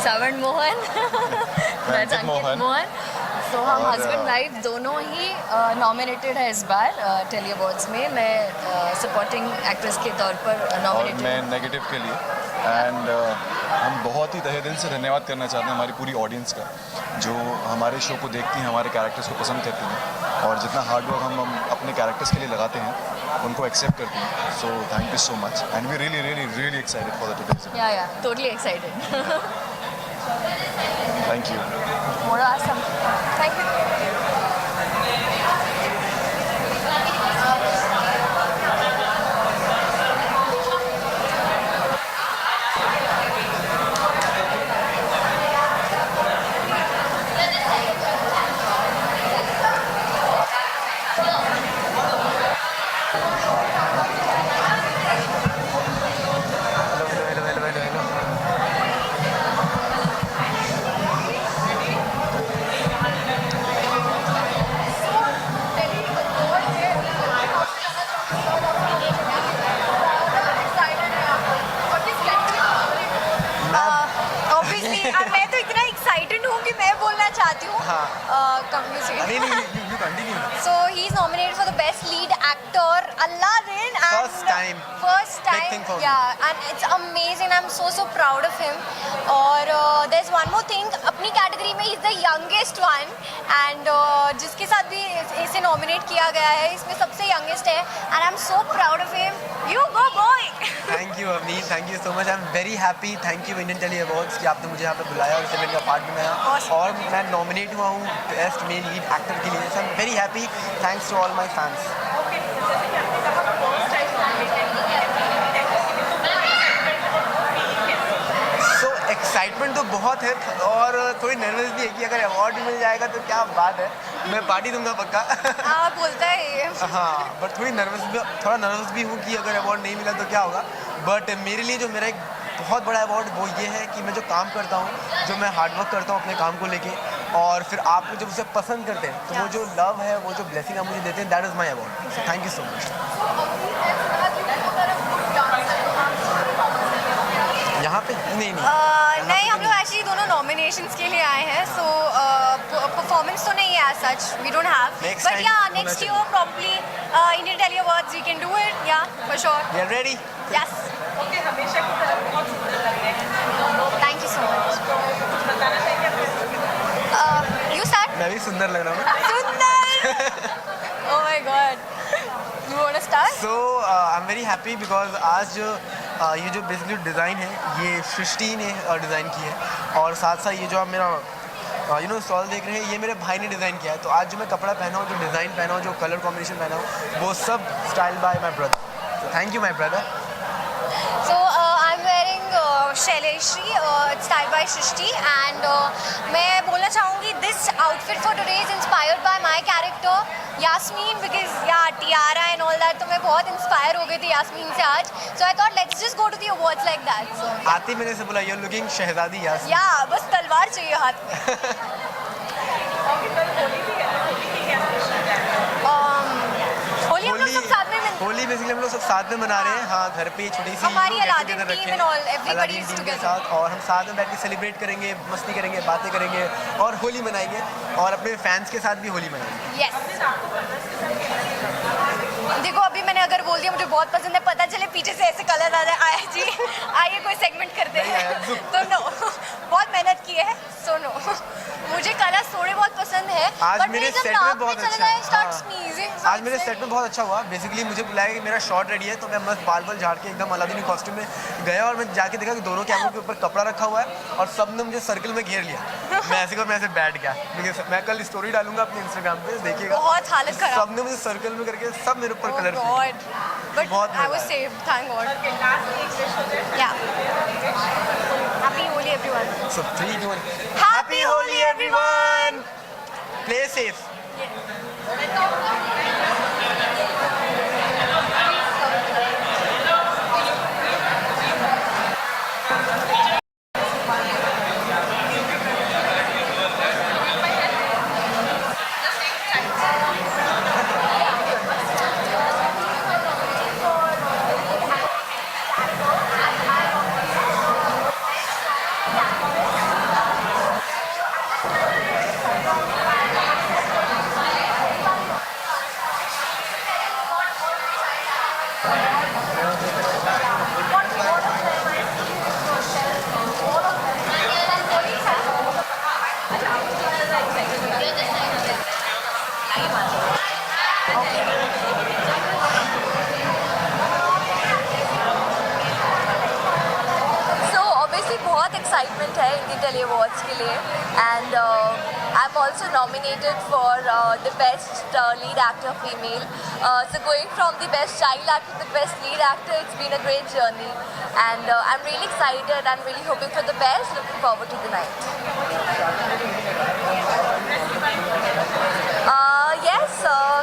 श्रवण मोहन मैं अंकित मोहन तो हम husband wife दोनों ही nominated है इस बार tele awards में. मैं supporting actress के तौर पर नॉमिनेटेड. मैं नेगेटिव के लिए. एंड हम बहुत ही तहे दिल से धन्यवाद करना चाहते हैं हमारी पूरी ऑडियंस का जो हमारे शो को देखती हैं, हमारे कैरेक्टर्स को पसंद करती हैं. और जितना हार्ड वर्क हम अपने कैरेक्टर्स के लिए लगाते हैं उनको एक्सेप्ट करते हैं. So thank you so much and we really excited for the today's. Yeah, totally excited. Thank you. More awesome. Thank you. Obviously, मैं तो इतना excited हूँ कि मैं बोलना चाहती हूँ. So he's nominated for the best lead actor, Aladdin, and first time, yeah, and it's amazing. I'm so proud of him. और there's one more thing, अपनी category में he's the youngest one, and जिसके साथ भी इसे nominate किया गया है, इसमें सबसे youngest है, and I'm so proud of him. You go boy. Thank you Aamir, thank you so much. I am very happy. Thank you Indian Telly Awards कि आपने मुझे यहाँ पे बुलाया और इससे मेरा पार्ट बनाया और मैं नॉमिनेट हुआ हूँ बेस्ट मेन लीड एक्टर के लिए. So I am very happy. Thanks to all my fans. So excitement तो बहुत है और थोड़ी नर्वस भी है कि अगर अवार्ड मिल जाएगा तो क्या बात है. मैं पार्टी दूंगा पक्का. बोलता है ये. हाँ, बट थोड़ा नर्वस भी हूँ कि अगर अवार्ड नहीं मिला तो क्या होगा. बट मेरे लिए जो मेरा एक बहुत बड़ा अवार्ड वो ये है कि मैं जो काम करता हूँ, जो मैं हार्डवर्क करता हूँ अपने काम को लेके, और फिर आप जब उसे पसंद करते हैं तो वो जो लव है, वो जो ब्लेसिंग आप मुझे देते हैं, that is my award. Thank you so much. यहाँ पे नहीं, हम लोग एक्चुअली दोनों नॉमिनेशंस के लिए आए हैं. सो परफॉर्मेंस तो नहीं है as such, we don't have, but yeah next year probably Indian Telly Awards we can do it. Yeah for sure. We are ready. Yes. Okay, हमेशा की तरह बहुत सुंदर लग रहे हैं. Thank you so much. बताना चाहिए यू स्टार्ट. मैं भी सुंदर लग रहा हूँ. सुंदर. Oh my God. You want to start? So I'm very happy because आज ये जो बेसिकली डिज़ाइन है ये सृष्टि ने डिज़ाइन की है और साथ साथ ये जो आप मेरा स्टॉल देख रहे हैं ये मेरे भाई ने डिज़ाइन किया है. तो आज जो मैं कपड़ा पहना हूँ, जो डिज़ाइन पहना हूँ, जो कलर कॉम्बिनेशन पहना हूँ, वो सब स्टाइल बाय माई ब्रदर. तो thank you my brother. So I'm wearing Shaileshri, it's styled by Shrishti, and मैं बोलना चाहूँगी this outfit for today is inspired by my character Yasmin, because yeah, tiara and all that, तो मैं बहुत inspire हो गई थी यास्मीन से आज. So I thought let's just go to the awards like that. So आती मैंने से बोला you're looking Shahzadi Yasmin. Yeah, बस तलवार चाहिए हाथ में. होली हम लोग सब साथ में होली बेसिकली हम लोग सब साथ में मना रहे हैं. हाँ, घर पे छोटी सी हमारी Aladdin team and all, everybody is together. साथ और हम साथ में बैठ के सेलिब्रेट करेंगे, मस्ती करेंगे, बातें करेंगे और होली मनाएंगे और अपने फैंस के साथ भी होली मनाएंगे. यस. देखो अभी मैंने अगर बोल दिया मुझे बहुत पसंद है, पता चले पीछे से ऐसे कलर आ जाए, आया जी आइए कोई सेगमेंट करते हैं, तो नो. बहुत मेहनत की है, सो नो. मुझे कलर्स थोड़े बहुत पसंद है. आज मेरे सेट में बहुत अच्छा आज मेरे सेट में बहुत अच्छा हुआ. बेसिकली मुझे बुलाया कि मेरा शॉट रेडी है, तो मैं मस्त बाल झाड़ के एकदम अलादीन कॉस्ट्यूम में गया और मैं जाके देखा कि दोनों कैमरों के ऊपर कपड़ा रखा हुआ है और सब ने मुझे सर्कल में घेर लिया. मैं ऐसे बैठ गया. मैं कल स्टोरी डालूंगा अपने इंस्टाग्राम पे, देखिएगा. बहुत हालत खराब. सब ने मुझे सर्कल में करके सब मेरे ऊपर colour but I was safe, thank God. Yeah happy Holi everyone. So 3, 2, 1. Happy Holi everyone. Play safe. Excitement है इंडियन टेली अवार्ड्स के लिए and I am also nominated for the best lead actor female so going from the best child actor the best lead actor it's been a great journey and I am really excited and really hoping for the best looking forward to the night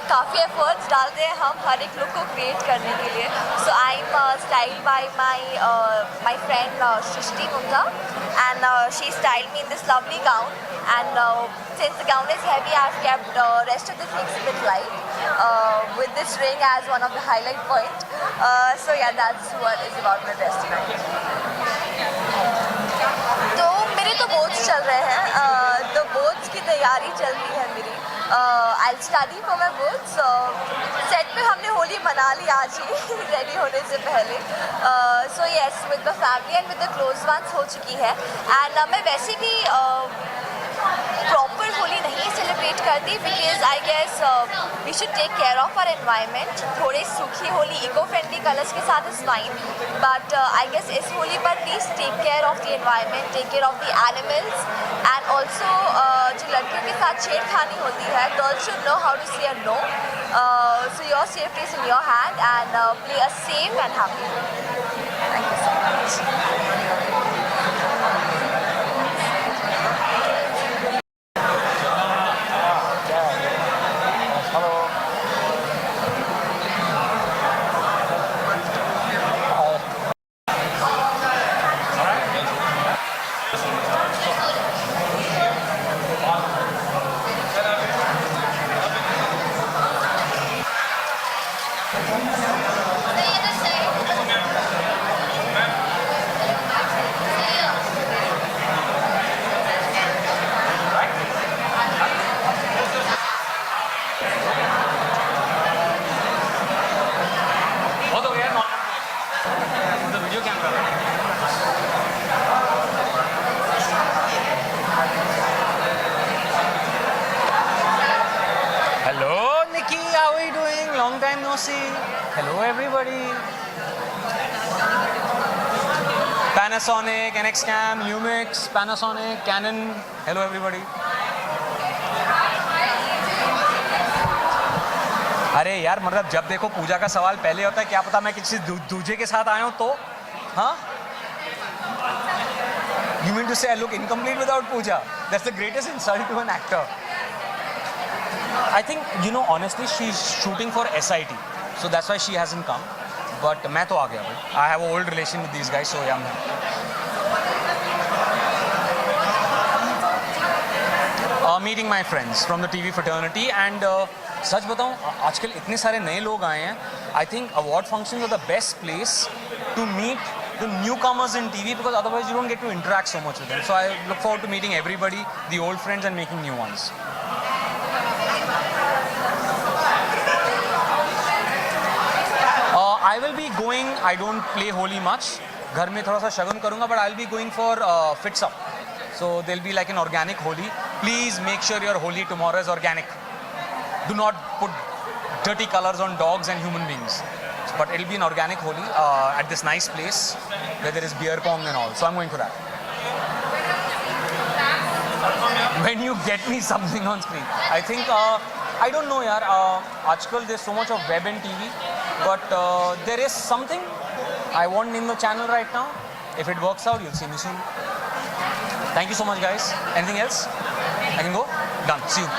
काफ़ी efforts डालते हैं हम हर एक look को create करने के लिए so I am styled by my friend Srishti Munja and she styled me in this lovely gown and since the gown is heavy I've kept rest of the things a bit light with this ring as one of the highlight point so yeah that's what is about my dress tonight तो मेरे तो boards चल रहे हैं तो boards की तैयारी चल रही है मेरी I'll study for my boards set पे हमने होली मना ली आज ही रेडी होने से पहले so yes with the family and with the close ones हो चुकी है and मैं वैसे भी प्रॉपर होली नहीं सेलिब्रेट करती because I guess we should take care of our environment थोड़े सूखी होली इको फ्रेंडली कलर्स के साथ is fine but I guess इस होली पर please take care of the environment take care of the animals and also जो लड़कियों के साथ छेड़खानी होती है girls should know how to say a no so your safety is in your hand and play a safe and happy thank you so much Hello everybody. Panasonic, NXCam, Lumix, Panasonic, Canon. Hello everybody. अरे यार मतलब जब देखो पूजा का सवाल पहले होता है क्या पता मैं किसी दूजे के साथ आया हूँ तो हाँ You mean to say I look incomplete without Pooja? That's the greatest insult to an actor. I think, you know, honestly, she's shooting for SIT. So that's why she hasn't come. But मैं तो आ गया भाई. I have an old relation with these guys, so yeah, I'm here. Meeting my friends from the TV fraternity and सच बताऊं आजकल इतने सारे नए लोग आए हैं. I think award functions are the best place to meet the newcomers in TV because otherwise you don't get to interact so much with them. So I look forward to meeting everybody, the old friends and making new ones. I will be going, I don't play Holi much. घर में थोड़ा सा शगुन करूँगा but I'll be going for Fits Up. So there'll be like an organic Holi. Please make sure your Holi tomorrow is organic. Do not put dirty colors on dogs and human beings. But it'll be an organic Holi at this nice place where there is beer pong and all. So I'm going for that. When you get me something on screen. I think, I don't know yaar. Aajkal there's so much of web and TV. But there is something I won't name the channel right now. If it works out, you'll see me soon. Thank you so much, guys. Anything else? I can go? Done. See you.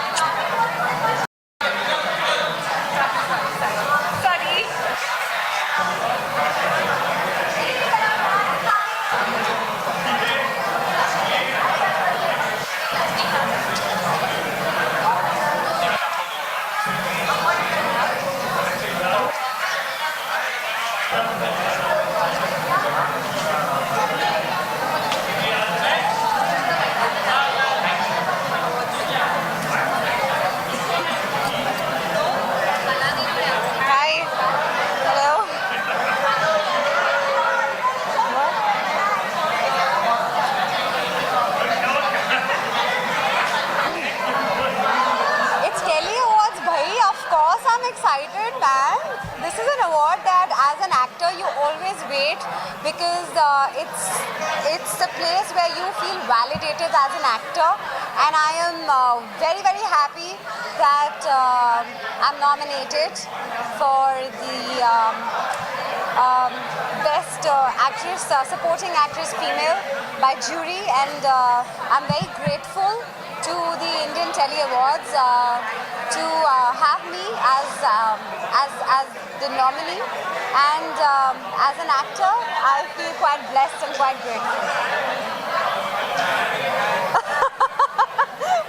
this is an award that as an actor you always wait because it's the place where you feel validated as an actor, and I am very happy that I'm nominated for the Best Actress, Supporting Actress Female by jury, and I'm very grateful to the Indian Telly Awards to have me as the nominee, and as an actor I feel quite blessed and quite grateful.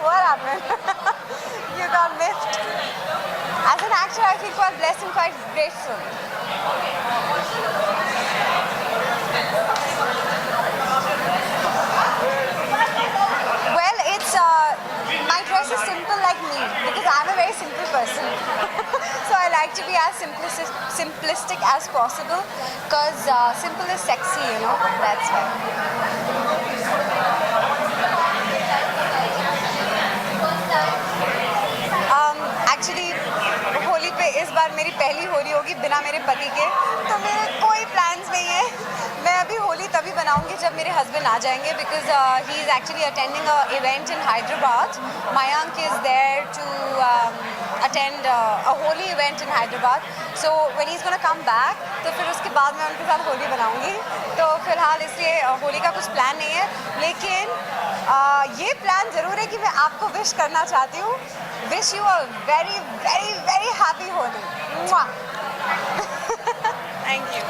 What happened? You got miffed. As an actor I feel quite blessed and quite grateful. Well, it's my dress is simple like me because I'm a very simple person. So I like to be as simplistic as possible because simple is sexy, you know. That's why. Actually, Holi पे इस बार मेरी पहली होली होगी बिना मेरे पति के, तो मेरे कोई प्लान्स नहीं है. मैं अभी होली तभी बनाऊंगी जब मेरे हस्बैंड आ जाएंगे because he is actually attending a event in Hyderabad. Mayank is there to attend a holy event in Hyderabad. So when he's gonna come back, तो फिर उसके बाद मैं उनके साथ होली बनाऊंगी. तो फिलहाल इसलिए होली का कुछ प्लान नहीं है, लेकिन ये प्लान ज़रूर है कि मैं आपको विश करना चाहती हूँ. Wish you a very happy Holi. Mwah. Thank you.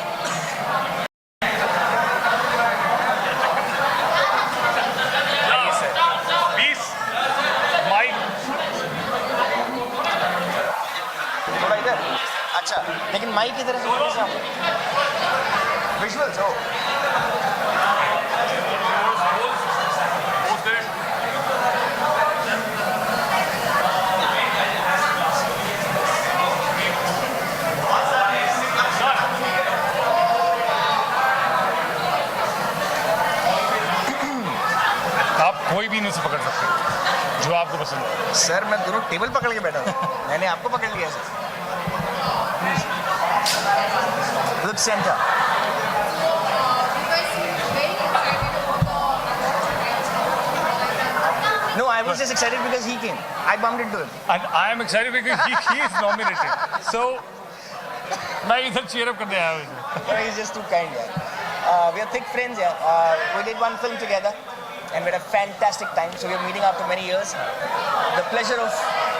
थोड़ा इधर. अच्छा, लेकिन माइक इधर है. विजुअल्स हो. कोई भी नहीं उसे पकड़ सकते जो आपको पसंद है. सर मैं दोनों टेबल पकड़ के बैठा हूँ. मैंने आपको पकड़ लिया sir. Look center. No, I was just excited because he came. I bumped into him. And I am excited because he is nominated. So मैं इधर cheer up करने आया हूँ. He's just too kind, yeah. We are thick friends, yeah. We did one film together and we had a fantastic time. So we are meeting after many years. The pleasure of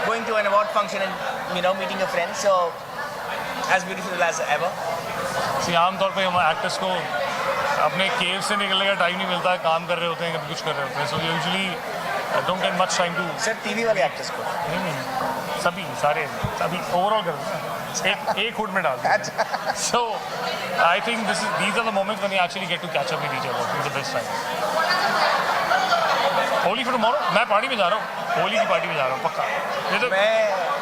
going to an award function and meeting a friend. So as beautiful as ever. See, आमतौर पे हम actors को अपने केव से निकलने का time नहीं मिलता है. काम कर रहे होते हैं, कभी कुछ कर रहे होते हैं. So usually don't get much time to. Sir TV वाले एक्टर्स को नहीं सभी सारे अभी ओवरऑल कर रहे हैं. एक हुड में डाल दें. So I think these are the moments when you actually get to catch up with each other. It's the best time. Holi for tomorrow. मैं पार्टी में जा रहा हूँ. होली की पार्टी में जा रहा हूँ पक्का. ये तो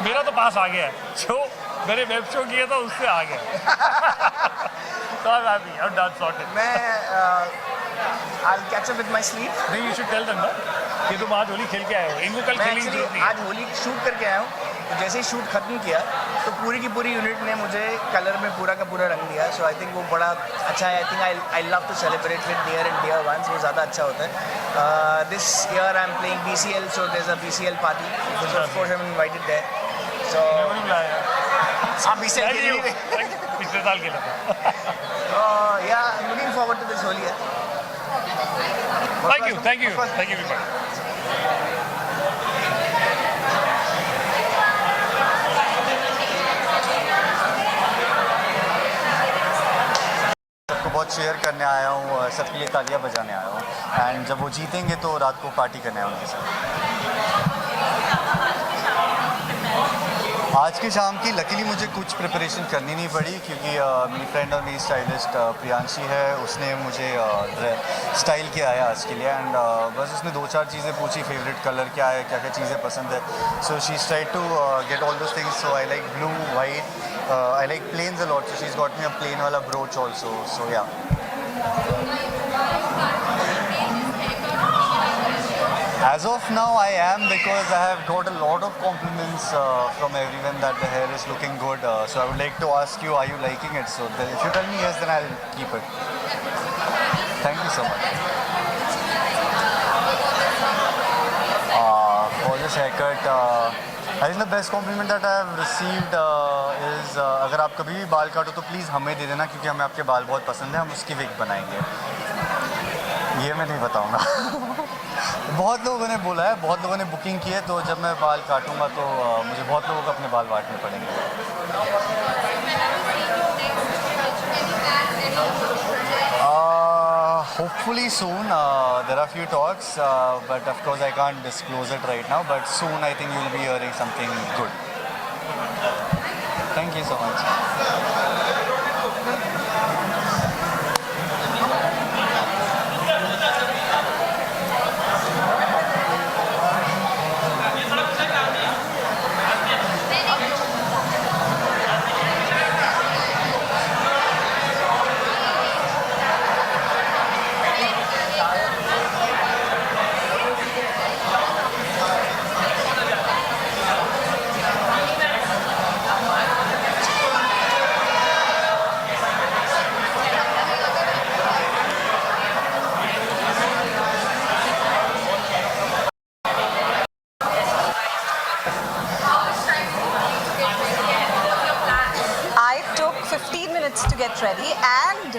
मेरा तो पास आ गया है. जो मैंने वेब शो किया था उससे आ गया. So I'm happy. I'm done sorted. I'll catch up with my sleep. नहीं, you should tell them ना कि तुम आज होली खेल के आए हो. इनको कल खेलने की जरूरत नहीं. आज होली शूट करके आया हूँ. तो जैसे ही शूट खत्म किया तो पूरी की पूरी यूनिट ने मुझे कलर में पूरा का पूरा रंग दिया. सो आई थिंक वो बड़ा अच्छा है. I think I love to celebrate with near and dear ones. वो ज़्यादा अच्छा होता है. This year I am playing BCL, so there is a BCL party. So of course I am invited there. So आप BCL के लिए पिछले साल खेला था. Yeah looking forward to this Holi. Thank you everybody. सबको बहुत शेयर करने आया हूँ, सबके लिए तालियां बजाने आया हूँ. एंड जब वो जीतेंगे तो रात को पार्टी करने आया उनके साथ. आज की शाम की लकीली मुझे कुछ प्रिपरेशन करनी नहीं पड़ी क्योंकि मेरी फ्रेंड और मेरी स्टाइलिस्ट प्रियांशी है. उसने मुझे स्टाइल किया है आज के लिए. एंड बस उसने 2-4 चीज़ें पूछी. फेवरेट कलर क्या है, क्या क्या चीज़ें पसंद है. So she try to get all those things. So I like blue, white. I like plains a lot, so she's got me a plain wala brooch also. So yeah. As of now, I am, because I have got a lot of compliments from everyone that the hair is looking good. So I would like to ask you, are you liking it? So if you tell me yes, then I'll keep it. Thank you so much. For this haircut, I think the best compliment that I have received is अगर आप कभी भी बाल काटो तो please हमें दे देना, क्योंकि हमें आपके बाल बहुत पसंद है, हम उसकी विग बनाएंगे। ये मैं नहीं बताऊंगा। बहुत लोगों ने बोला है, बहुत लोगों ने बुकिंग की है, तो जब मैं बाल काटूंगा तो मुझे बहुत लोगों को अपने बाल काटने पड़ेंगे। Hopefully soon. There are few talks, but of course I can't disclose it right now. But soon I think you'll be hearing something good. Thank you so much. To get ready, and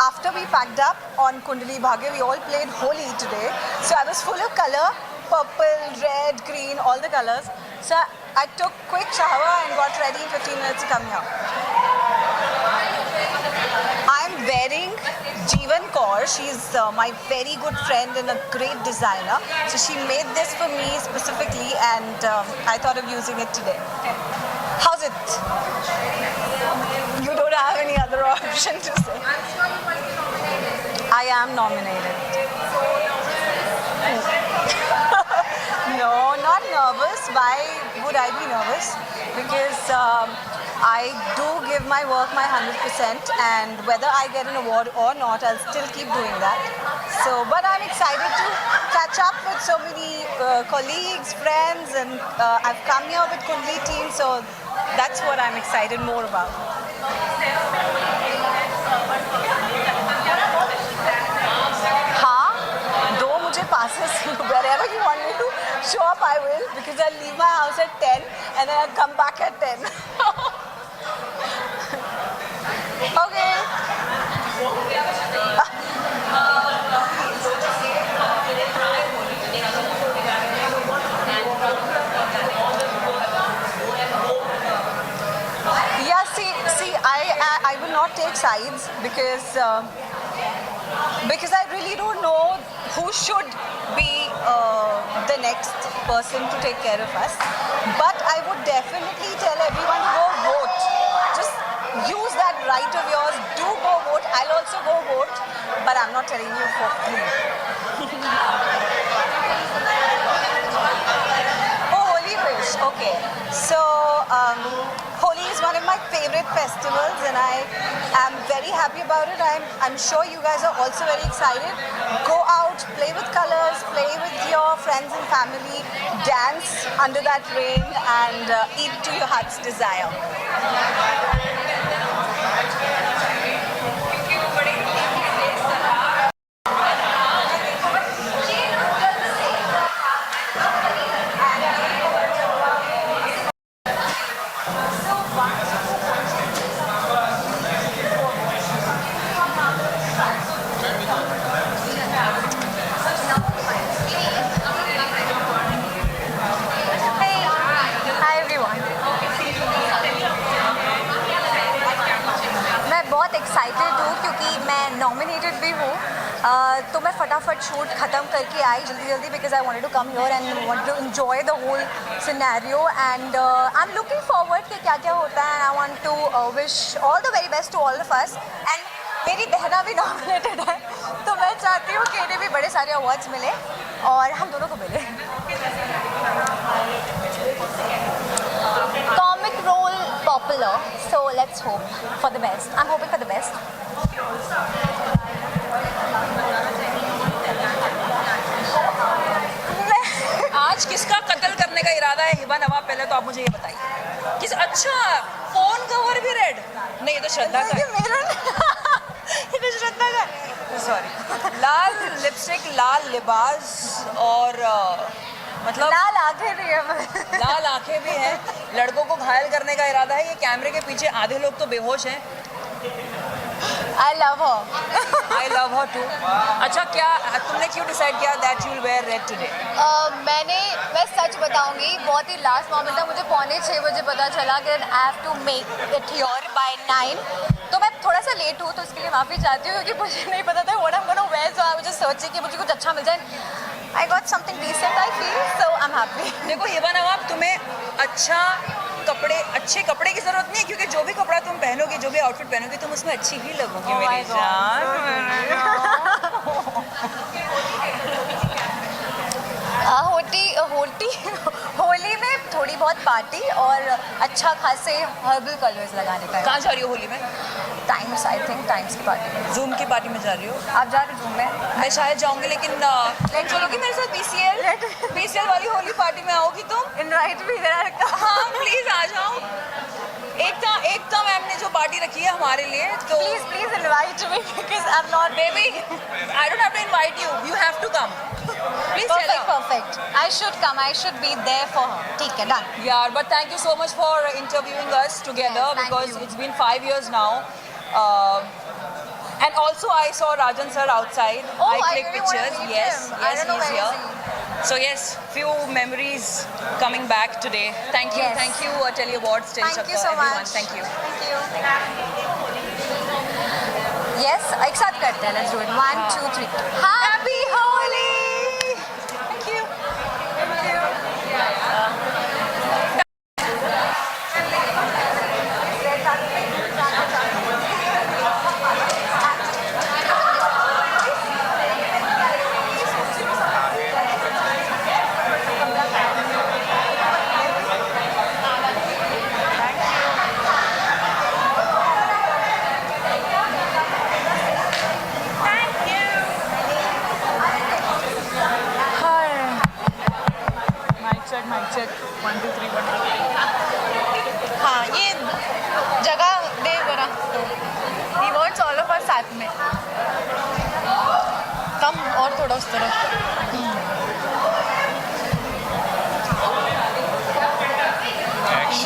after we packed up on Kundali Bhagya, we all played Holi today. So I was full of color, purple, red, green, all the colors. So I took quick shower and got ready in 15 minutes to come here. I'm wearing Jeevan Kaur. She's my very good friend and a great designer. So she made this for me specifically, and I thought of using it today. How's it? You don't have any other option to say. I'm sure you must be nominated. I am nominated. No, not nervous. Why would I be nervous? Because I do give my work my 100%, and whether I get an award or not, I'll still keep doing that. So, but I'm excited to catch up with so many colleagues, friends, and I've come here with Kundli team, so that's what I'm excited more about. हाँ, दो मुझे passes. Wherever you want me to show up, I will, because I'll leave my house at 10 and then I'll come back at 10. Okay. Yeah, see, I will not take sides because I really don't know who should be the next person to take care of us. But I would definitely tell everyone to go vote. Just use that right of yours. Do go vote. I'll also go vote, but I'm not telling you for free. Oh, Holi wish. Okay. So, Holi is one of my favorite festivals, and I am very happy about it. I'm sure you guys are also very excited. Go out, play with colors, play with your friends and family, dance under that rain, and eat to your heart's desire. Nominated भी हूँ तो मैं फटाफट shoot ख़त्म करके आई जल्दी because I wanted to come here and want to enjoy the whole scenario and I am looking forward कि क्या क्या होता है and I want to wish all the very best to all of us and मेरी बहना भी nominated है तो मैं चाहती हूँ कि इन्हें भी बड़े सारे अवार्ड्स मिले और हम दोनों को मिले comic role popular so let's hope for the best I am hoping for the best आज किसका कत्ल करने का इरादा है हिबा नवाब? पहले तो आप मुझे ये बताइए। किस अच्छा फोन कवर भी रेड? नहीं ये तो श्रद्धा का है। ये तो श्रद्धा का है। सॉरी। लाल लिपस्टिक, लाल लिबास और मतलब लाल आंखें भी है। लाल आंखें भी हैं। लड़कों को घायल करने का इरादा है। ये कैमरे के पीछे आधे लोग तो बेहोश हैं। I love her. I love her too. अच्छा क्या तुमने क्यों डिसाइड किया that you will wear red today? मैं सच बताऊंगी, बहुत ही लास्ट मोमेंट था, मुझे 5:45 बजे पता चला कि I have to make it here by 9. तो मैं थोड़ा सा लेट हूँ तो उसके लिए माफ़ी चाहती हूँ क्योंकि मुझे नहीं पता था what I'm gonna wear, so I was just searching कि मुझे कुछ अच्छा मिल जाए. I got something decent I feel, so I'm happy. देखो हिबा नवाब, तुम्हें अच्छे कपड़े की जरूरत नहीं है क्योंकि जो भी कपड़ा तुम पहनोगी, जो भी आउटफिट पहनोगी, तुम उसमें अच्छी ही लगोगी मेरी जान. होली में थोड़ी बहुत पार्टी और अच्छा खासे हर्बल कलर्स लगाने का. कहाँ जा रही हो होली में? टाइम्स, आई थिंक टाइम्स की पार्टी में. जूम की पार्टी में जा रही हो? आप जा रहे हो जूम में? मैं शायद जाऊंगी, लेकिन चलोगी मेरे साथ PCL वाली होली पार्टी में आओगी तुम? इनवाइट भी करा रखा. हाँ प्लीज आ जाओ. एकता मैम ने जो पार्टी रखी है हमारे लिए, तो please invite me because I am not. Baby I don't have to invite you have to come. Please perfect. I should come. I should be there for her. ठीक है, done. Yeah, but thank you so much for interviewing us together because it's been 5 years now. And also I saw Rajan sir outside. Oh, I clicked really wanna pictures. meet Yes, him. I yes, don't know he's where here. is So yes, few memories coming back today. Thank you, Yes. thank you, Telly Awards, Telly Thank you Chakka, so everyone. much. Thank you. Yes, एक साथ करते हैं. Let's do it. 1, 2, 3. Happy Holi. Thank you. Mic check. 1, 2, 3, 1, 2, 3. हाँ, ये जगह दे जरा. He wants all of us साथ में. कम और थोड़ा उस तरफ.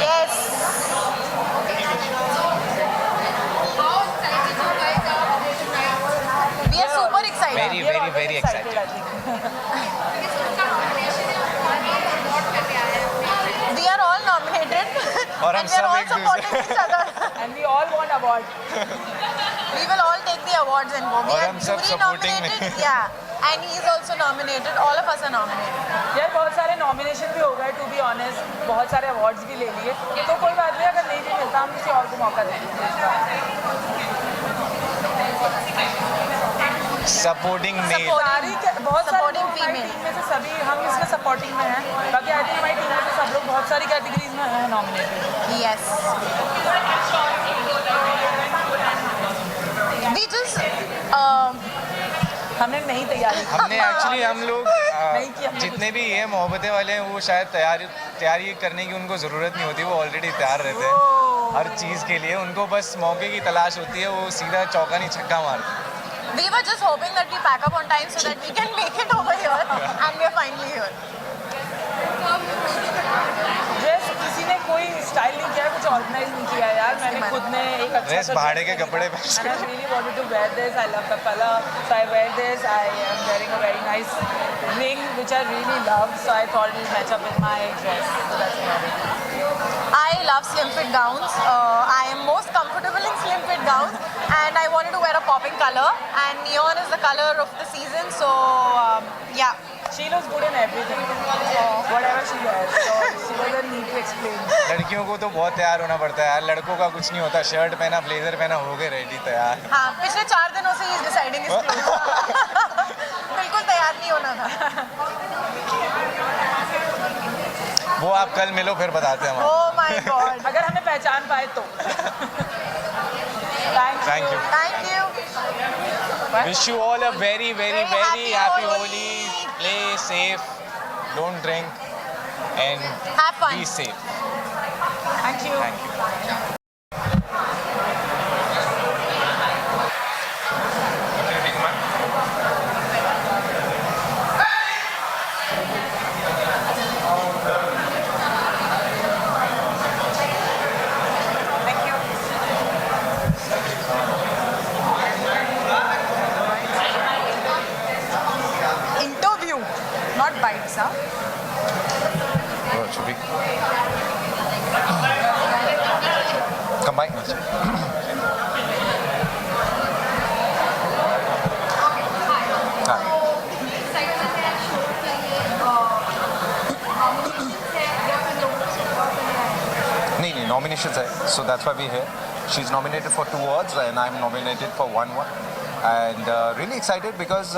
Yes. We are super excited. Very excited. We are all nominated. और हम and we are सब all एक दूसरे- supporting each other. And we all want award. We will all take the awards and go. We और are हम सब jury supporting में। nominated. Yeah. And he is also nominated. All of us are nominated. यार बहुत सारे nomination भी हो गए, टू बी ऑनेस्ट. बहुत सारे अवार्ड्स भी ले लिए, तो कोई बात नहीं, अगर नहीं भी मिलता हम किसी और को मौका देंगे. Supporting male. बहुत सारे Supporting लोग हमारी female. टीम में से सभी हम इसमें सपोर्टिंग में हैं. बाकी आई थिंक हमारी टीम में से सब लोग बहुत सारी कैटेगरीज में हैं नॉमिनेटेड. Yes. We just हमने नहीं तैयारी की. हमने एक्चुअली हम लोग नहीं किया हमने जितने भी ये मोहब्बतें वाले हैं वो शायद तैयारी करने की उनको ज़रूरत नहीं होती, वो ऑलरेडी तैयार रहते हैं हर चीज़ के लिए. उनको बस मौके की तलाश होती है, वो सीधा चौका नहीं छक्का मारते. We were just hoping that we pack up on time so that we can make it over here, and we are finally here. जैसे किसी ने कोई स्टाइल नहीं किया, कुछ ऑर्गेनाइज नहीं किया यार. मैंने खुद ने एक अच्छा ड्रेस भाड़े के कपड़े And I really wanted to wear this. I love the color, so I wear this. I am wearing a very nice ring which I really love, so I thought it would match up with my dress. So that's what I did. I love slim fit gowns. I am most comfortable in slim fit gowns, and I wanted to wear a popping color. And neon is the color of the season, so yeah. She looks good in everything. Whatever she wears, so she doesn't need to explain. लड़कियों को तो बहुत तैयार होना पड़ता है यार, लड़कों का कुछ नहीं होता. शर्ट पहना, ब्लेजर पहना, हो गए रेडी तैयार. हाँ, पिछले 4 दिनों से he's deciding his clothes. बिल्कुल तैयार नहीं होना था. वो आप कल मिलो फिर बताते हैं हम. Oh my God. अगर हमें पहचान पाए तो. Thank you. Thank you. Wish you all a very happy Holi. Play safe. don't drink, and Have fun. be safe. Thank you. Thank you. Interview, not bites, huh? Oh, it should be combined. नहीं nominations है, so that's why we're here. She's nominated for 2 awards and I'm nominated for 1 award. And really excited because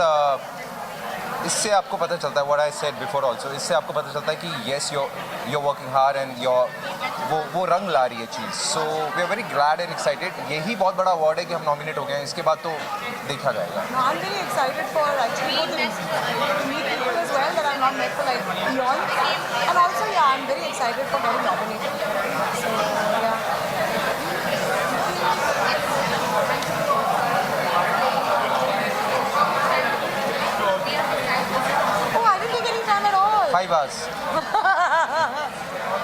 इससे आपको पता चलता है what I said before also. इससे आपको पता चलता है कि yes you're working hard and वो रंग ला रही है चीज़. So we are very glad and excited. यही बहुत बड़ा अवार्ड है कि हम नॉमिनेट हो गए हैं. इसके बाद तो देखा जाएगा. No, I'm very excited for actually both the to meet people as well that I've not met for like eons. And also, yeah, I'm very excited for getting nominated. So, yeah. Oh, I didn't take any time at all. 5 hours.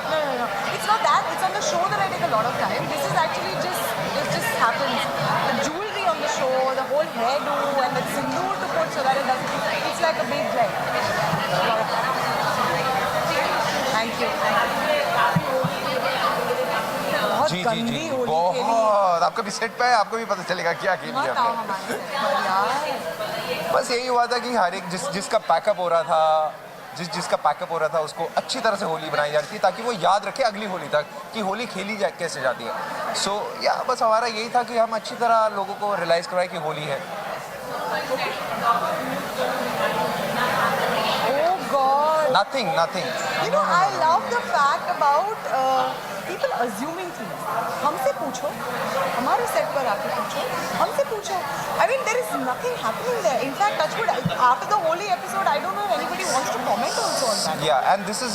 No. It's not that. It's on the show that I take a lot of time. This is actually it just happens. The jewelry on the show, the whole hairdo, and the sindoor to put so that it doesn't. It's like a big like. Thank you. बहुत जी गंदी होली बहुत. आपका भी set पे है, आपको भी पता चलेगा क्या खेली है बताओ हमने. हमारे set पर यार. बस यही हुआ था कि हर एक जिसका पैकअप हो रहा था, जिसका पैकअप हो रहा था उसको अच्छी तरह से होली बनाई जाती है ताकि वो याद रखे अगली होली तक कि होली खेली कैसे जाती है. सो या बस हमारा यही था कि हम अच्छी तरह लोगों को रियलाइज करवाएं कि होली है. Oh God. Nothing. You know, I love the fact about people assuming things. हमसे पूछो, हमारे सेट पर आके पूछो, हमसे पूछो. I mean, there is nothing happening there. In fact, touchwood, after the Holi episode, I don't know if anybody wants to comment also on that. Yeah, and this is.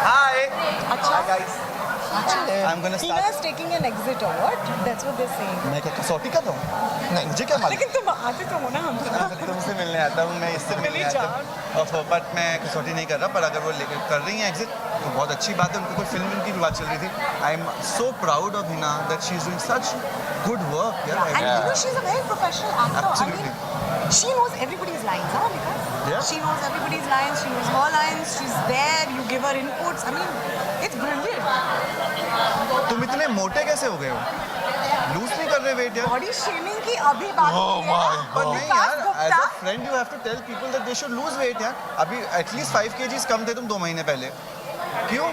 Hi. Hi guys. I'm gonna Tina is taking an exit or what? That's what they're saying. मैं क्या कसौटी का दूँ? नहीं मुझे क्या मालूम? लेकिन तुम आते तो हो ना हम. तुमसे मिलने आता हूँ, मैं इससे मिलने आता हूँ. बट मैं कसौटी नहीं कर रहा, पर अगर वो लेकर कर रही हैं एग्जिट तो बहुत अच्छी बात है. उनको कोई फिल्म की भी बात चल रही थी. आई am so proud of Hina that she is doing such good work. And you know, she's a very professional actor. Absolutely. I mean, she knows everybody's lines, huh, Vika? Yeah. She knows everybody's lines. She knows her lines. She's there. You give her inputs. I mean, it's brilliant. तुम इतने मोटे कैसे हो गए हो? Loose नहीं कर रहे वेट यार? Body shaming की अभी बात Oh की है. my God. नहीं यार, Gupta. as a friend you have to tell people that they should lose weight यार. अभी एटलीस्ट 5 kgs कम थे तुम 2 महीने पहले. क्यों?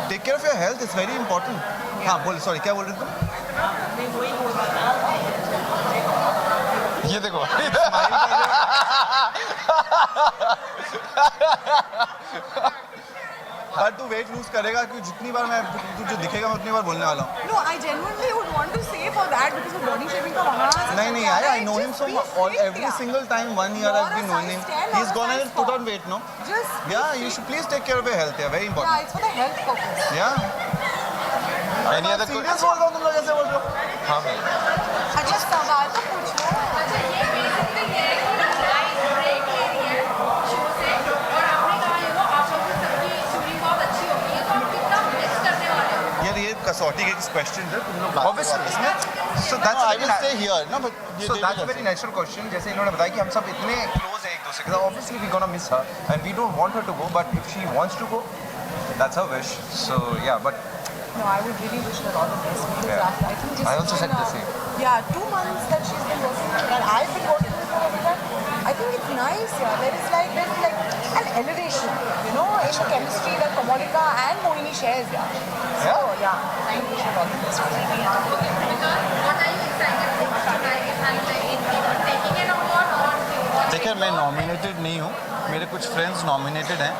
Take care of your health, it's very important. हाँ बोल, सॉरी क्या बोल रहे तुम? ये देखो. बट तू वेट लूज करेगा कि जितनी बार मैं तुझे दिखेगा मैं उतनी बार बोलने वाला हूँ. No, I genuinely would want to say for that because of body shaming का वहाँ से नहीं यार, I know him so much. Every single time 1 year I've been knowing him. He's gone and put on weight, no? Just Yeah, you should please take care of your health. Yeah, very yeah, important. it's for the health purpose. Yeah. Any other Serious बोल रहा हूँ, तुम लोग ऐसे बोल रहे हो? हाँ भाई. अच्छा सवाल तो पूछो. यार ये कसौटी के क्वेश्चन है तुम लोग. Obviously. So that's I will stay here. No, but So that's a very natural question. जैसे इन्होंने बताया कि हम सब इतने close हैं एक दूसरे के साथ. Obviously we're gonna miss her and we don't want her to go. But if she wants to go, that's her wish. So yeah, but No, I would really wish her all the best because Yeah. I think just I also said in, the same. Yeah, 2 months that she's been working with, that I've been working with her over that. I think it's nice. Yeah, there's like an elevation, you know, in the chemistry that Kamalika and Mohini shares. Yeah. So yeah, I wish her all the best. देखिए मैं nominated नहीं हूँ, मेरे कुछ friends nominated हैं.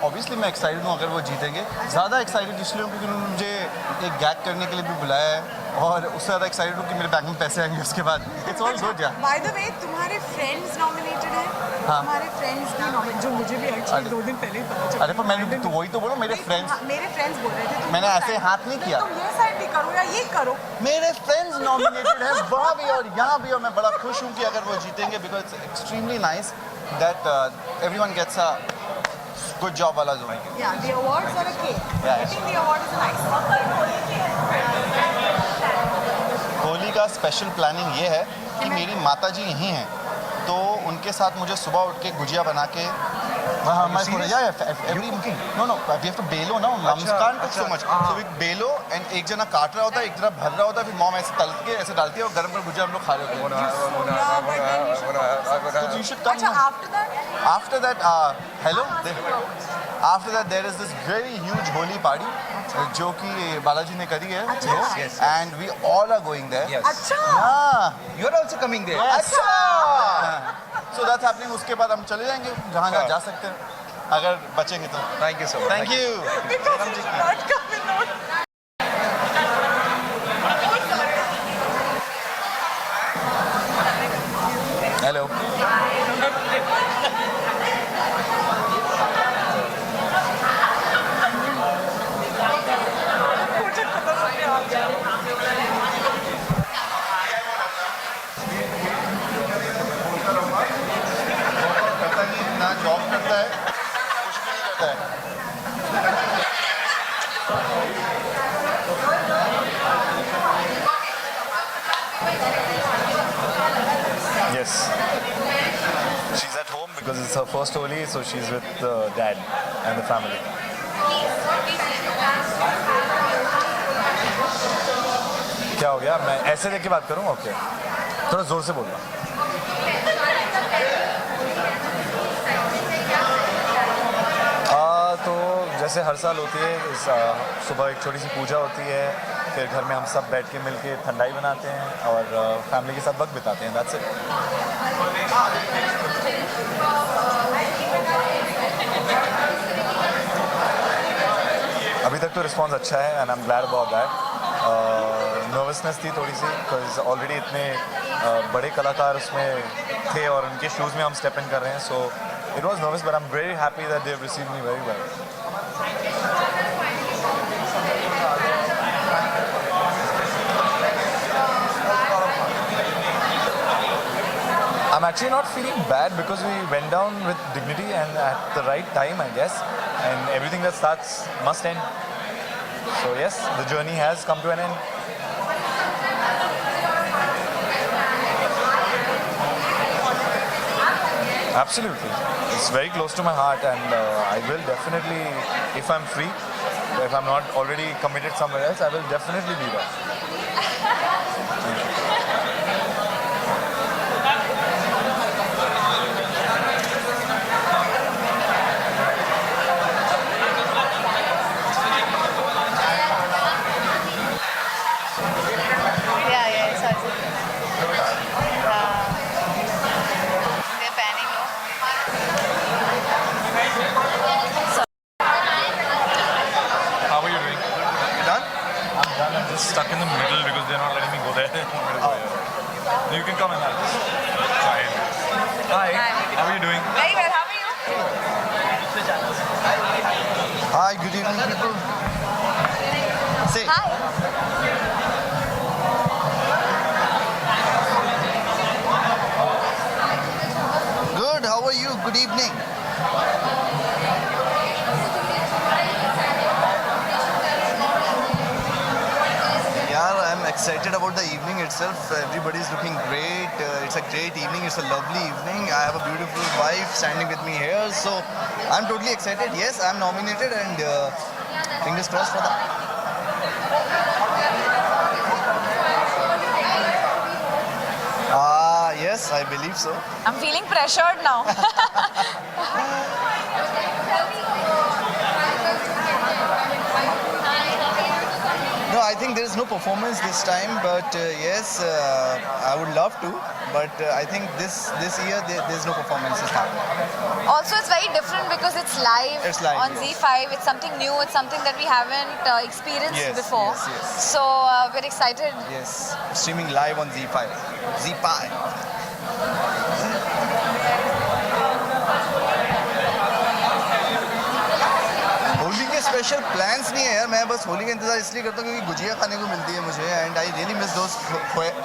Obviously मैं excited हूँ अगर वो जीतेंगे. ज़्यादा एक्साइटेड इसलिए हूँ क्योंकि उन्होंने मुझे एक गैग करने के लिए भी बुलाया है और उससे ज़्यादा एक्साइटेड हूँ कि मेरे बैंक में पैसे आएंगे उसके बाद. It's all good. या बाय द वे तुम्हारे फ्रेंड्स नॉमिनेटेड हैं. हाँ. तुम्हारे फ्रेंड्स भी नॉमिनेट, जो मुझे भी एक्चुअली 2 दिन पहले ही पता चला. अरे पर मैंने तो वही तो बोला, मेरे फ्रेंड्स. मेरे फ्रेंड्स बोल रहे थे तुम मैंने ये ऐसे side- हाथ नहीं किया. तुम ये साइड भी करो या ये करो. मेरे फ्रेंड्स नॉमिनेटेड हैं वहाँ भी और यहाँ भी, और मैं बड़ा खुश हूँ कि अगर वो जीतेंगे, because it's extremely nice that everyone gets a good job वाला जो. Yeah, the awards are a cake. Yeah. Getting the award is nice. Holi का स्पेशल प्लानिंग ये है कि मेरी माता जी यहीं हैं, तो उनके साथ मुझे सुबह उठ के गुजिया बना के बेलो ना, mums can't cook so much, so we बेलो एंड एक जना काट रहा होता है, एक जना भर रहा होता है, फिर मॉम ऐसे तल के ऐसे डालती है और गरम गरम गुजिया हम लोग खा रहे होते हैं. You should come. After that, hello. After that, there is this very huge holy party, जो कि बालाजी ने करी है, and we all are going there. Yes. Yeah. You are also coming there. अच्छा. So that's happening. उसके बाद हम चले जाएंगे जहाँ जहाँ जा सकते हैं, अगर बचेंगे तो. Thank you so much. Thank you. Hello. ना जॉब करता है, कुछ भी नहीं करता है. Yes. She's at home because it's her first Holi, so she's with dad and the family. क्या हो गया? मैं ऐसे देख के बात करूँ? ओके. थोड़ा जोर से बोलना. तो जैसे हर साल होती है, सुबह एक छोटी सी पूजा होती है, फिर घर में हम सब बैठ के मिल के ठंडाई बनाते हैं और फैमिली के साथ वक्त बिताते हैं. That's it. अभी तक तो रिस्पॉन्स अच्छा है and I am glad about that. Nervousness थी थोड़ी सी बिकॉज ऑलरेडी इतने बड़े कलाकार उसमें थे और उनके शूज़ में हम स्टेप इन कर रहे हैं. सो it was nervous, but I'm very happy that they've received me very well. I'm actually not feeling bad because we went down with dignity and at the right time, I guess. And everything that starts must end. So yes, the journey has come to an end. Absolutely. It's very close to my heart, and I will definitely, if I'm free, if I'm not already committed somewhere else, I will definitely be there. Thank you. Stuck in the middle because they're not letting me go there. You can come and have this. Fine. Hi. How are you doing? Very well, how are you? Hi, good evening, people. Say. Good, how are you? Good evening. I'm excited about the evening itself. Everybody's looking great. It's a great evening. It's a lovely evening. I have a beautiful wife standing with me here. So I'm totally excited. Yes, I'm nominated and fingers crossed for that. Yes, I believe so. I'm feeling pressured now. No, I I think there is no performance this time, but yes, I would love to. But I think this year there's no performances happening. Also, it's very different because it's live, on yes. Z5. It's something new. It's something that we haven't experienced Yes, before. yes, yes. So we're excited. Yes, streaming live on Z5. Holi के special plans नहीं है यार, मैं बस होली का इंतजार इसलिए करता हूँ क्योंकि गुजिया खाने को मिलती है मुझे, एंड आई रियली मिस दोस्त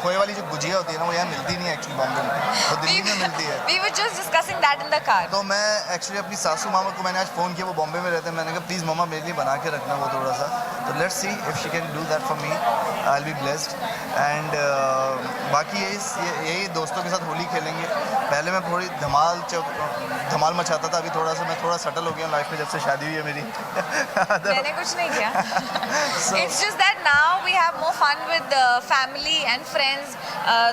खोए वाली जो गुजिया होती है ना, वो यहाँ मिलती नहीं है एक्चुअली बॉम्बे में, वो दिल्ली में मिलती है. We were just discussing that in the car. तो मैं एक्चुअली अपनी सासू मामा को मैंने आज फ़ोन किया, वो बॉम्बे में रहते हैं, मैंने कहा प्लीज़ मामा मेरे लिए बना के रखना वो थोड़ा सा. तो let's see if she can do that for me, I will be blessed. And बाकी यही दोस्तों के साथ होली खेलेंगे. पहले मैं थोड़ी धमाल मचाता था, अभी थोड़ा सा मैं थोड़ा सेटल हो गया लाइफ में जब से शादी हुई है मेरी. मैंने कुछ नहीं किया. It's just that now we have more fun with family and friends.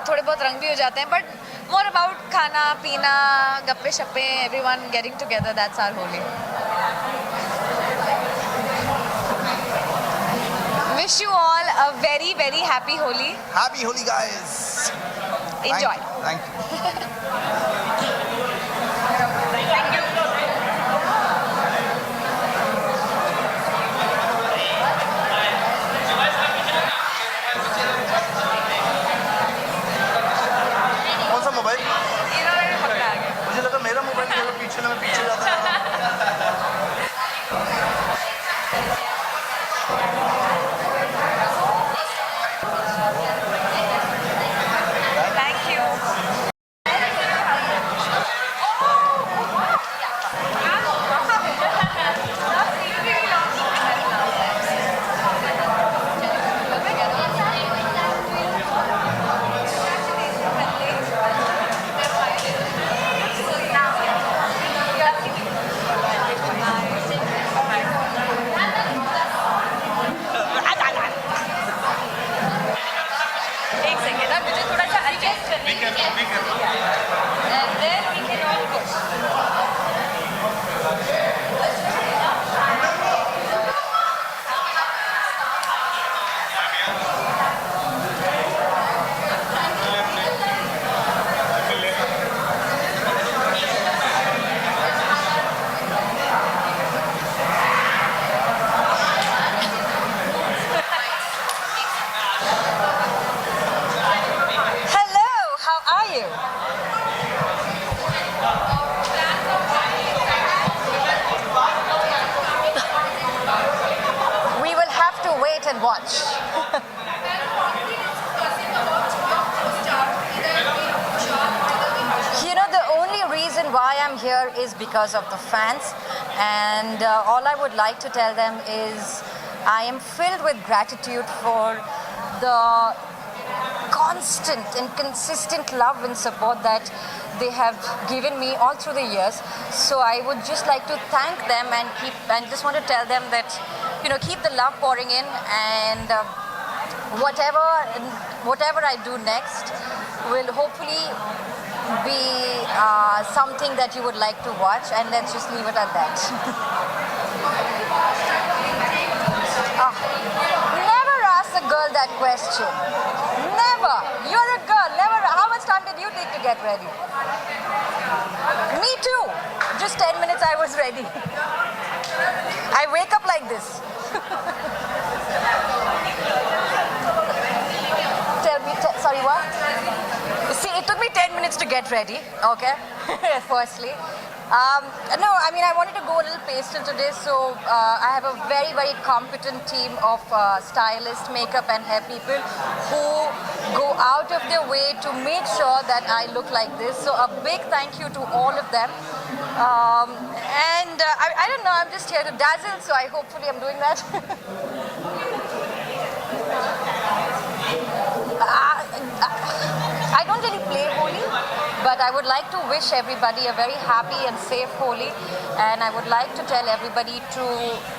थोड़े बहुत रंग भी हो जाते हैं, but more about खाना पीना, गप्पे शप्पे, everyone getting together. That's our Holi. Wish you all a very, very happy Holi. Happy Holi, guys. Enjoy. Thank you. कौन सा मोबाइल? मुझे लगा मेरा मोबाइल थोड़ा पीछे ना, मैं पीछे जाता हूँ. Thank you. एक सेकेंड, मुझे थोड़ा सा adjust करने दीजिए. And then we can all push. Hello, how are you? We will have to wait and watch. You know, the only reason why I'm here is because of the fans, and all I would like to tell them is I am filled with gratitude for the constant and consistent love and support that they have given me all through the years. So I would just like to thank them and just want to tell them that, you know, keep the love pouring in, and whatever I do next will hopefully be something that you would like to watch, and let's just leave it at that. Never ask a girl that question. Never. You're a girl. Never. How much time did you take to get ready? Me too. Just 10 minutes I was ready. I wake up like this. Tell me, sorry, what? See, it took me 10 minutes to get ready, okay? Firstly. No, I mean, I wanted to go a little pastel today, so I have a very, very competent team of stylists, makeup and hair people who go out of their way to make sure that I look like this. So a big thank you to all of them. I don't know, I'm just here to dazzle, so hopefully I'm doing that. I don't really play Holi, but I would like to wish everybody a very happy and safe Holi, and I would like to tell everybody to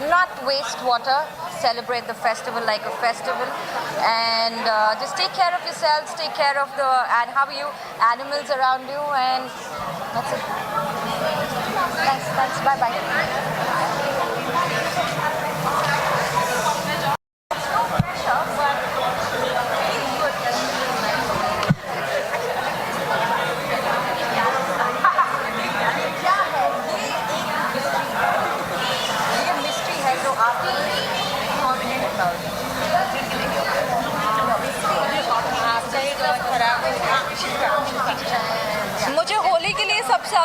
not waste water, celebrate the festival like a festival, and just take care of yourselves, take care of the animals around you, and that's it. Thanks, bye-bye.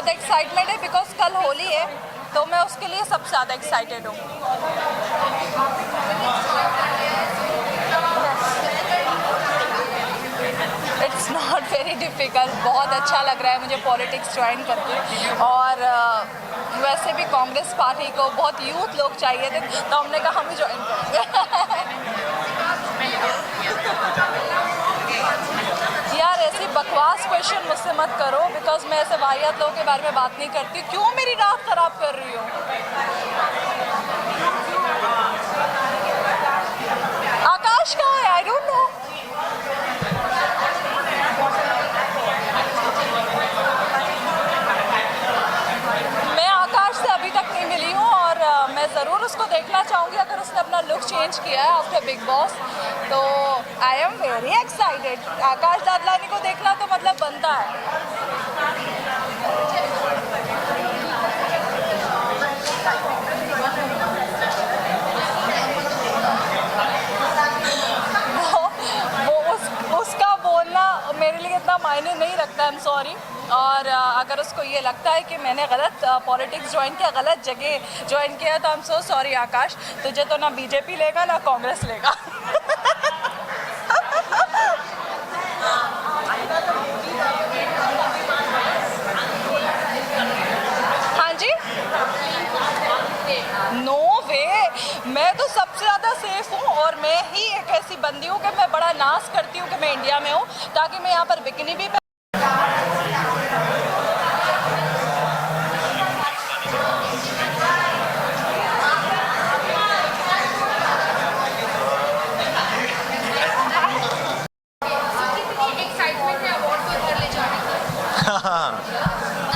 ज़्यादा excitement है because कल होली है, तो मैं उसके लिए सबसे ज़्यादा एक्साइटेड हूँ। इट्स नॉट वेरी डिफ़िकल्ट, बहुत अच्छा लग रहा है मुझे पॉलिटिक्स ज्वाइन करके। और वैसे भी कांग्रेस पार्टी को बहुत यूथ लोग चाहिए थे, तो हमने कहा हम ही ज्वाइन करेंगे। यार ऐसी बकवास क्वेश्चन मुझसे मत करो, बिकॉज मैं ऐसे वाहियात लोगों के बारे में बात नहीं करती। क्यों मेरी रात खराब कर रही हो? आकाश कहाँ है? I don't know. मैं आकाश से अभी तक नहीं मिली हूँ और मैं ज़रूर उसको देखना चाहूँगी अगर उसने अपना लुक चेंज किया है आफ्टर बिग बॉस। तो आई एम वेरी एक्साइटेड। आकाश दादलानी को देखना तो मतलब बनता है। उसका बोलना मेरे लिए इतना मायने नहीं रखता, आई एम सॉरी। और अगर उसको ये लगता है कि मैंने गलत पॉलिटिक्स ज्वाइन किया, गलत जगह ज्वाइन किया, तो आई एम सो सॉरी आकाश। तुझे तो ना बीजेपी लेगा ना कांग्रेस लेगा। हाँ जी, नो वे, मैं तो सबसे ज़्यादा सेफ हूँ और मैं ही एक ऐसी बंदी हूँ कि मैं बड़ा नाज करती हूँ कि मैं इंडिया में हूँ, ताकि मैं यहाँ पर बिकनी भी।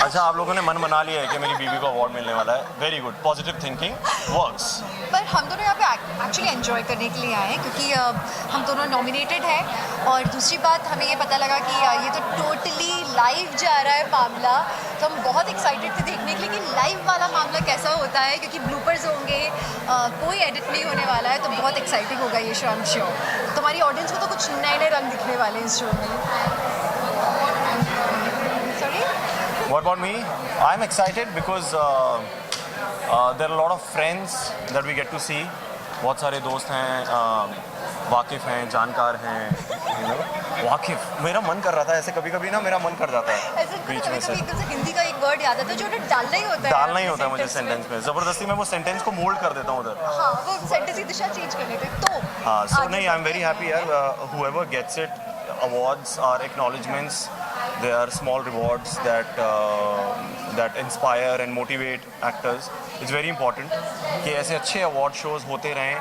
अच्छा, आप लोगों ने मन बना लिया है कि मेरी बीवी को अवार्ड मिलने वाला है। Very good, positive thinking works. पर हम दोनों यहाँ पे एक्चुअली एंजॉय करने के लिए आए हैं, क्योंकि हम दोनों नॉमिनेटेड हैं। और दूसरी बात, हमें ये पता लगा कि ये तो टोटली लाइव जा रहा है मामला, तो हम बहुत एक्साइटेड थे देखने के लिए कि लाइव वाला मामला कैसा होता है, क्योंकि ब्लूपर्स होंगे, कोई एडिट नहीं होने वाला है, तो बहुत एक्साइटिंग होगा ये शो, आई एम श्योर। तुम्हारी ऑडियंस को तो कुछ नए नए रंग दिखने वाले हैं इस शो में। What about me? I'm excited because there are a lot of friends that we get to see. बहुत सारे दोस्त हैं, वाकिफ़ हैं, जानकार हैं, you know? वाकिफ़, मेरा मन कर रहा था ऐसे, कभी कभी ना मेरा मन कर जाता है बीच में से। एकदम से हिंदी का एक वर्ड याद आता है जो उन्हें डालना ही होता है। डालना ही होता है मुझे सेंटेंस में, ज़बरदस्ती मैं वो सेंटेंस को मोल्ड कर देता हूँ उधर। हाँ, वो सेंटेंस की दिशा चेंज करने पे तो। हाँ, so नहीं, I'm very happy यार, whoever gets it, awards are acknowledgements. They are small rewards that inspire and motivate actors. It's very important कि ऐसे अच्छे award shows होते रहें।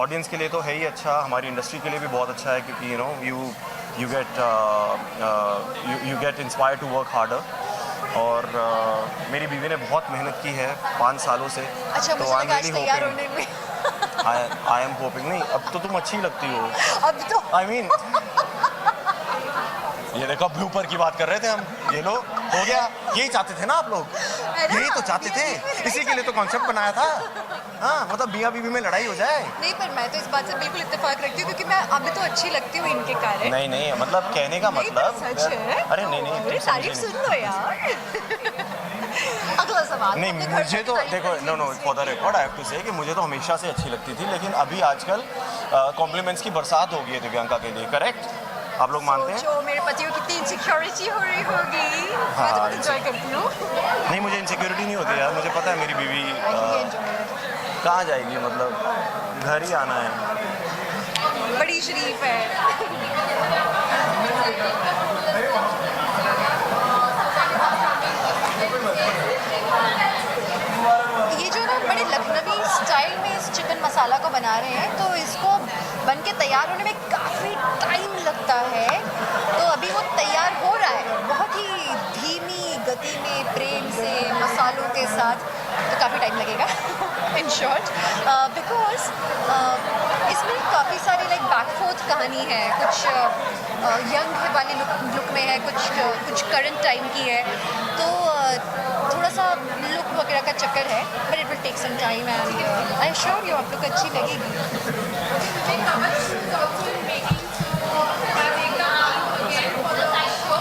ऑडियंस के लिए तो है ही अच्छा, हमारी इंडस्ट्री के लिए भी बहुत अच्छा है, क्योंकि you get inspired to work harder। और मेरी बीवी ने बहुत मेहनत की है 5 सालों से। अच्छा, तो मुझे लगा आज तैयार होने में। I am hoping, नहीं, अब तो तुम अच्छी लगती हो। अब तो I mean, ये देखो ब्लूपर की बात कर रहे थे हम, ये लो हो गया। यही चाहते थे ना आप लोग, यही तो चाहते थे, इसी के लिए तो कॉन्सेप्ट बनाया था। हाँ, मतलब मियां बीवी में लड़ाई हो जाए। नहीं, पर मैं तो इस बात से बिल्कुल इत्तेफाक रखती हूँ, क्योंकि मैं अभी तो अच्छी लगती हूँ इनके कारण। नहीं नहीं, मतलब कहने का मतलब सच है। अरे नहीं, मेरी तारीफ सुन लो यार। अगला सवाल। नहीं, मुझे तो देखो, no for the record I have to say कि मुझे तो हमेशा से अच्छी लगती थी, लेकिन अभी आजकल कॉम्प्लीमेंट्स की बरसात हो गई है दिव्यांका के लिए, करेक्ट? आप लोग मानते हैं? जो मेरे पति को कितनी इनसिक्योरिटी हो रही होगी, मैं तो एंजॉय करती हूँ। नहीं, मुझे इनसिक्योरिटी नहीं होती यार, मुझे पता है मेरी बीवी कहाँ जाएगी, मतलब घर ही आना है। बड़ी शरीफ है। ये जो ना बड़े लखनवी स्टाइल में इस चिकन मसाला को बना रहे हैं, तो इसको बन के तैयार होने में काफ़ी टाइम लगता है। तो अभी वो तैयार हो रहा है बहुत ही धीमी गति में, प्रेम से, मसालों के साथ, तो काफ़ी टाइम लगेगा इन शॉर्ट, बिकॉज इसमें काफ़ी सारी लाइक बैकफोर्थ कहानी है, कुछ यंग वाली लुक में है, कुछ करंट टाइम की है, तो थोड़ा सा लुक वगैरह का चक्कर है, but it will take some time and I am sure आप लोग को अच्छी लगेगी।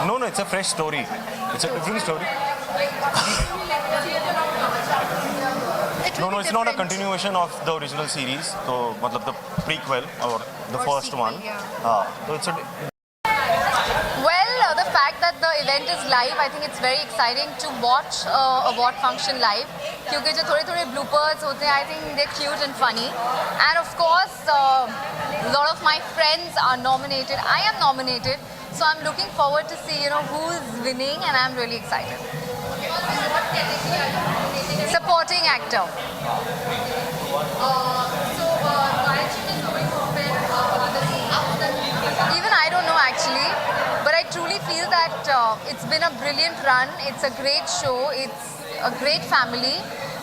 No, it's a fresh story. It's a different story. No, it's not a continuation of the original series. So, मतलब the prequel or the first one. So it's a Well, the fact that the event is live, I think it's very exciting to watch award function live. क्योंकि जो थोड़े bloopers होते हैं, I think they're cute and funny. And of course, a lot of my friends are nominated. I am nominated, so I'm looking forward to see who's winning, and I'm really excited. Supporting actor. Even I don't know actually, but I truly feel that it's been a brilliant run. It's a great show. It's a great family,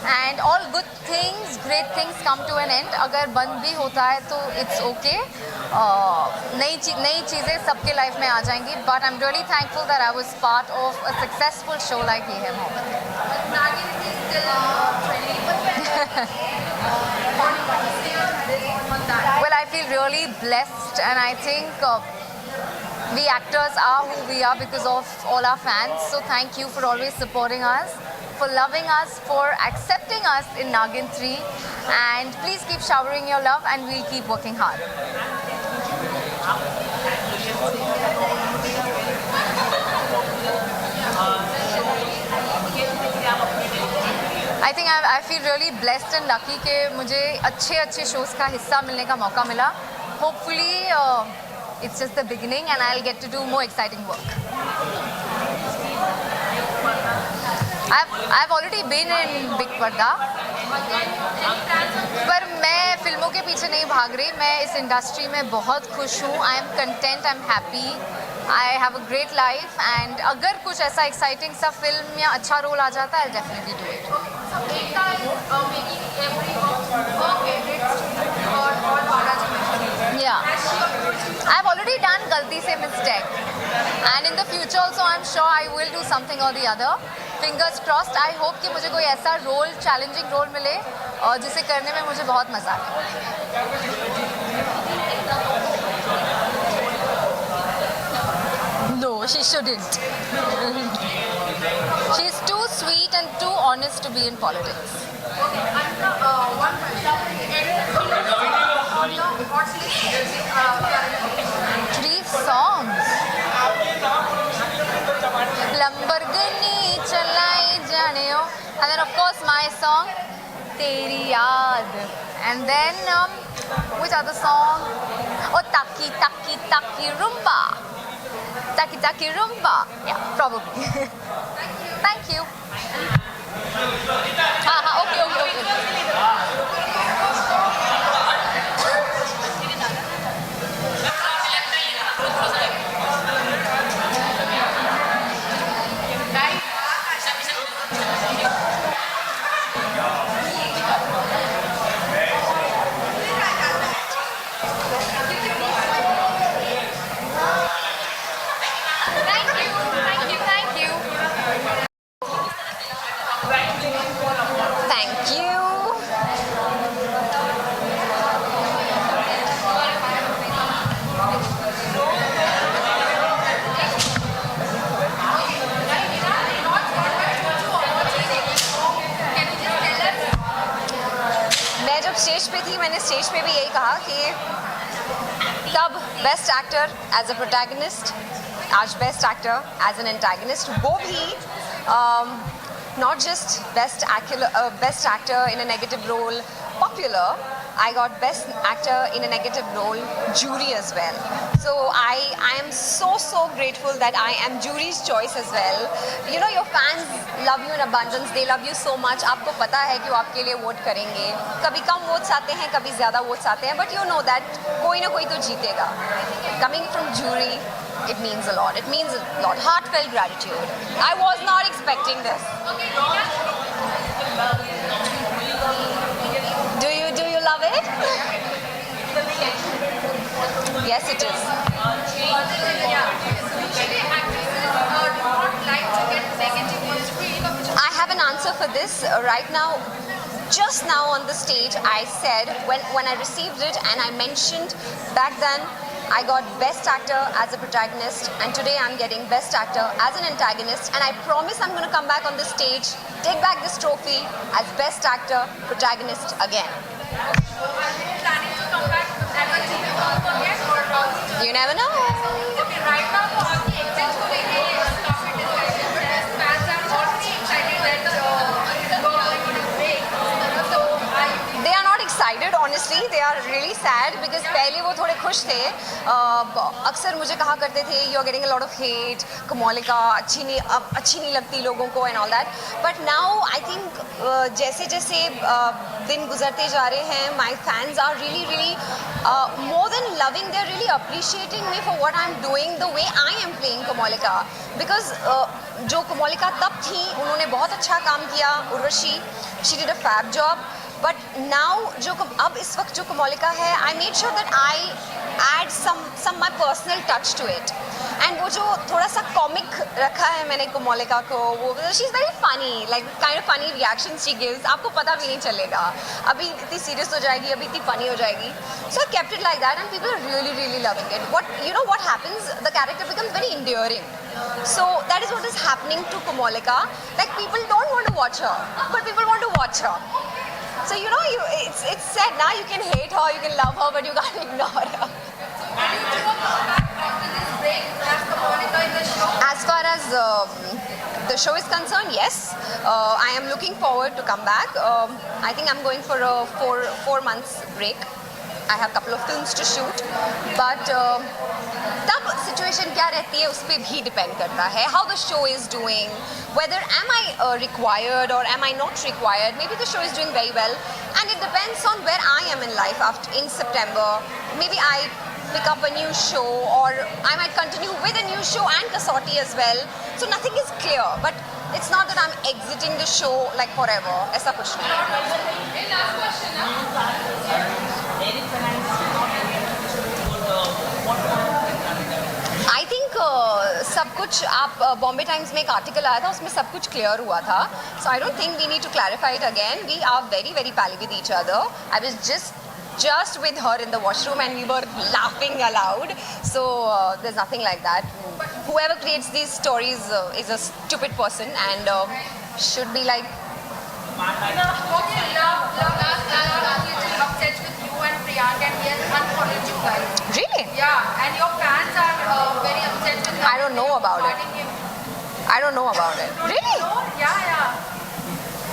and all good things, great things come to an end. अगर बंद भी होता है तो it's okay. नई चीज़ें सबके life में आ जाएंगी. But I'm really thankful that I was part of a successful show like ये है Mohammad. Well, I feel really blessed, and I think we actors are who we are because of all our fans. So thank you for always supporting us, for loving us, for accepting us in Nagin 3, and please keep showering your love, and we'll keep working hard. I think I feel really blessed and lucky कि मुझे अच्छे shows का हिस्सा मिलने का मौका मिला. Hopefully, it's just the beginning, and I'll get to do more exciting work. I've already been in Big Parda, पर मैं फिल्मों के पीछे नहीं भाग रही. मैं इस इंडस्ट्री में बहुत खुश हूँ. I am content, I'm happy. I have a great life, and अगर कुछ ऐसा exciting सा फिल्म या अच्छा रोल आ जाता है, I'll definitely do it. Yeah, I've already done गलती से mistake, and in the future also I'm sure I will do something or the other. Fingers crossed. I hope कि मुझे कोई ऐसा रोल, challenging रोल मिले और जिसे करने में मुझे बहुत मजा आए. No, she shouldn't. She's too sweet and too honest to be in politics. Three songs. Lamborghini chalai jaane ho, and then of course my song Teri Yaad, and then which other song? Oh, Taki Taki Taki Rumba. Taki Taki Rumba. Yeah, probably. Thank you. Okay. Thank you. मैं जब stage पे थी, मैंने stage पे भी यही कहा कि तब best actor as a protagonist, आज best actor as an antagonist, वो भी not just best actor in a negative role popular, I got best actor in a negative role jury as well. So I am so grateful that I am jury's choice as well. You know, your fans love you in abundance, they love you so much. आपको पता है कि वो आपके लिए vote करेंगे. कभी कम votes आते हैं, कभी ज़्यादा वोट्स आते हैं, but you know that कोई ना कोई तो जीतेगा. Coming from jury, it means a lot. It means a lot. Heartfelt gratitude. I was not expecting this. Do you love it? Yes, it is. I have an answer for this right now. Just now on the stage, I said when I received it, and I mentioned back then I got Best Actor as a protagonist, and today I'm getting Best Actor as an antagonist, and I promise I'm going to come back on this stage, take back this trophy as Best Actor protagonist again. Planning to come back as a TV again or You never know. Okay, right now तो आपकी exits को लेके काफी discussions है. Fans are already excited that you're going to break. So They are not excited, honestly. They are really sad because पहले वो थोड़े खुश थे. अक्सर मुझे कहा करते थे you are getting a lot of hate, Komolika अच्छी नहीं लगती लोगों को and all that. But now I think जैसे जैसे दिन गुजरते जा रहे हैं, my fans are really more than loving. They are really appreciating me for what I am doing, the way I am playing Komolika. Because जो कोमोलिका तब थी, उन्होंने बहुत अच्छा काम किया. Urvashi, she did a fab job. But now जो अब इस वक्त जो कोमोलिका है, I made sure that I add some my personal touch to it. And वो जो थोड़ा सा comic रखा है मैंने कोमोलिका को, वो she's very funny, like kind of funny reactions she gives. आपको पता भी नहीं चलेगा. अभी इतनी serious हो जाएगी, अभी इतनी funny हो जाएगी. So I kept it like that, and people are really loving it. What happens? The character becomes very endearing. So that is what is happening to Komolika. Like people don't want to watch her, but people want to watch her. So it's sad now. You can hate her, you can love her, but you can't ignore her. As far as the show is concerned, yes, I am looking forward to come back. I think I'm going for a four months break. I have a couple of films to shoot, but तब situation क्या रहती है उस पे भी depend करता है. How the show is doing, whether am I required or am I not required. Maybe the show is doing very well, and it depends on where I am in life. In September, maybe I pick up a new show, or I might continue with a new show and Kasauti as well. So nothing is clear, but it's not that I'm exiting the show like forever. ऐसा कुछ नहीं. last question. I think सब कुछ आप Bombay times में एक article आया था, उसमें सब कुछ क्लियर हुआ था. So I don't think we need to clarify it again. We are very pally with each other. I was just with her in the washroom and we were laughing aloud. So there's nothing like that. Whoever creates these stories is a stupid person and should be like. Okay, love is obsessed with you and Priyank, and he has unfollowed you guys. Really? Yeah, and your fans are very upset with I don't know about it. I don't know about it. Really? Yeah.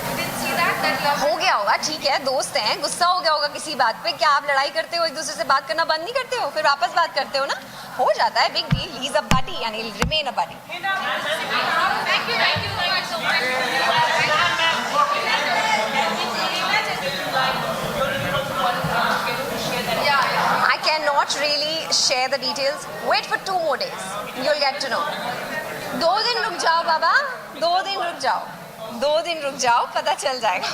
You didn't see that love. हो गया होगा, ठीक है, दोस्त हैं, गुस्सा हो गया होगा किसी बात पे. क्या आप लड़ाई करते हो, एक दूसरे से बात करना बंद नहीं करते हो, फिर वापस बात करते हो ना? हो जाता है, big deal. He's a buddy and he'll remain a buddy. Thank you so much. I cannot really share the details. Wait for 2 more days. You'll get to know. 2 दिन रुक जाओ बाबा, 2 दिन रुक जाओ. 2 दिन रुक जाओ, पता चल जाएगा.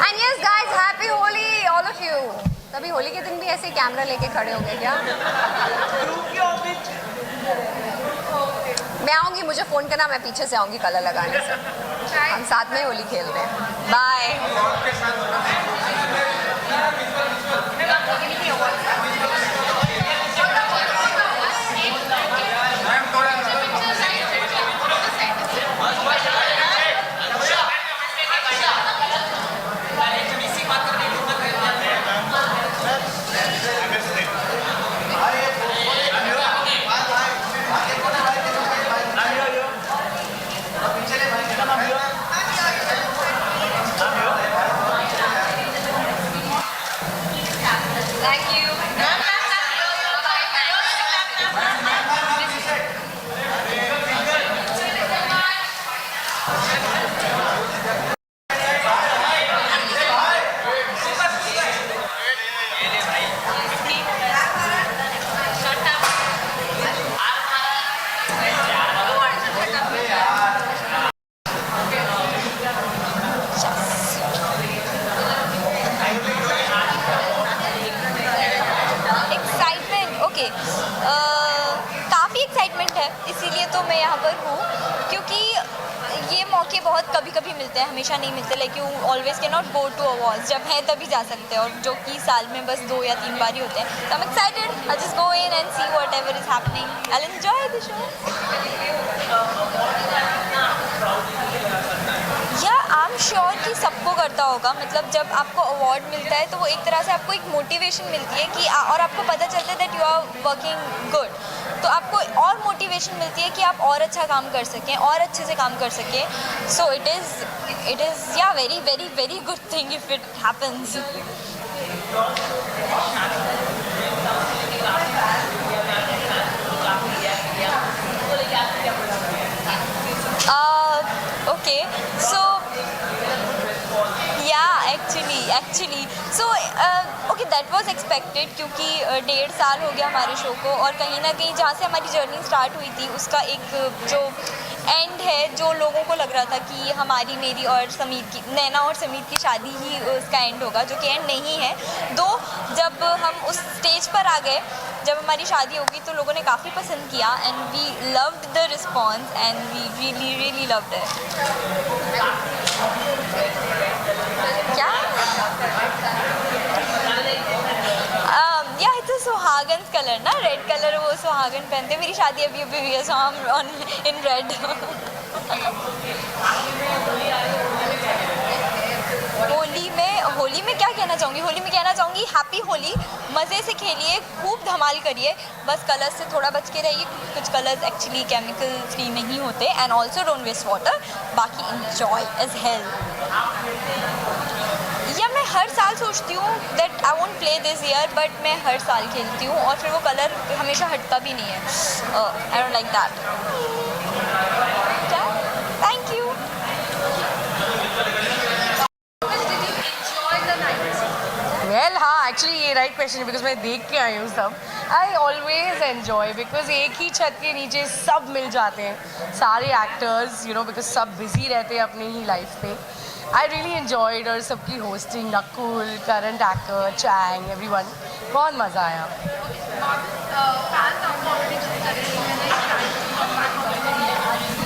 And yes guys, happy Holi all of you. तभी होली के दिन भी ऐसे कैमरा लेके खड़े होंगे क्या? मैं आऊँगी, मुझे फ़ोन करना, मैं पीछे से आऊँगी कलर लगाने से. हम साथ में होली खेलते हैं. बाय. काफ़ी एक्साइटमेंट है, इसीलिए तो मैं यहाँ पर हूँ, क्योंकि ये मौके बहुत कभी कभी मिलते हैं, हमेशा नहीं मिलते. Like you always can not go to awards. जब है तभी जा सकते हैं, और जो कि साल में बस 2 या 3 बार ही होते हैं. So I'm excited. I'll just go in and see whatever is happening. I'll enjoy the show. I am sure कि सबको करता होगा. मतलब जब आपको अवार्ड मिलता है तो वो एक तरह से आपको एक मोटिवेशन मिलती है कि और आपको पता चलता है that you are working good. तो आपको और मोटिवेशन मिलती है कि आप और अच्छा काम कर सकें, और अच्छे से काम कर सकें. सो इट इज़ या very very very good thing if it happens. Okay, so yeah, actually, so okay, that was expected क्योंकि 1.5 साल हो गया हमारे शो को, और कहीं ना कहीं जहाँ से हमारी जर्नी स्टार्ट हुई थी उसका एक जो एंड है, जो लोगों को लग रहा था कि हमारी, मेरी और समीर की, नैना और समीर की शादी ही उसका एंड होगा, जो कि एंड नहीं है. दो जब हम उस स्टेज पर आ गए, जब हमारी शादी होगी, तो लोगों ने काफ़ी पसंद किया and we loved the response and we really really loved it. क्या या इट्स सुहागन कलर ना, रेड कलर, वो सुहागन पहनते. मेरी शादी अभी हुई है, so I am on in red. Holi में क्या कहना चाहूँगी, होली में कहना चाहूँगी हैप्पी होली. मज़े से खेलिए, खूब धमाल करिए, बस कलर्स से थोड़ा बच के रहिए, कुछ कलर्स एक्चुअली केमिकल फ्री नहीं होते. And also don't waste water. बाकी इंजॉय एज हेल. या मैं हर साल सोचती हूँ that I won't play this year, but मैं हर साल खेलती हूँ और फिर वो कलर हमेशा हटता भी नहीं है. I don't like that. Thank you. Well हाँ, एक्चुअली ये राइट क्वेश्चन है, बिकॉज मैं देख के आई हूँ सब. आई ऑलवेज एन्जॉय बिकॉज एक ही छत के नीचे सब मिल जाते हैं, सारे एक्टर्स, यू नो, बिकॉज सब बिजी रहते हैं अपने ही लाइफ पे. आई रियली एन्जॉयड, और सबकी होस्टिंग, नकुल, करंट एक्टर, चैंग, एवरीवन, बहुत मज़ा आया.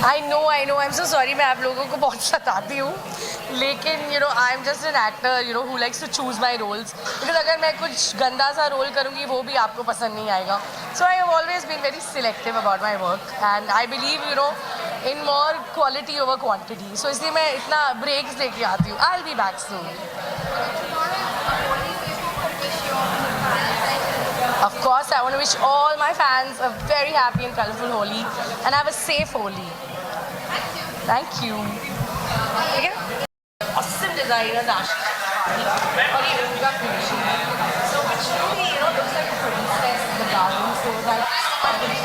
I know I am so sorry, मैं आप लोगों को बहुत सताती हूँ, लेकिन you know I am just an actor, you know, who likes to choose my roles. Because अगर मैं कुछ गंदा सा रोल करूँगी वो भी आपको पसंद नहीं आएगा. So I have always been very selective about my work and I believe, you know, in more quality over quantity. So इसलिए मैं इतना ब्रेक्स लेके आती हूँ. I will be back soon. Of course, I want to wish all my fans a very happy and colorful Holi and have a safe Holi. Thank you. Awesome designers, Ashley. और ये उनका creation. So it's really, you know, looks like a princess in the garden. So I've been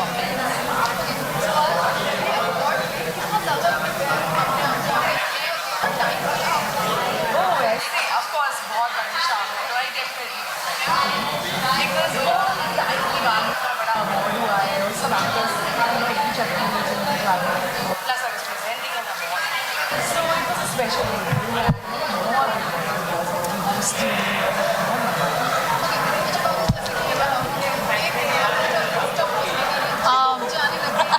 Oh, yes. Of course, बहुत बड़ी शाम है. तो I get ready. Because बड़ा award हुआ है और सब actors plus I was presenting an award, so it was a special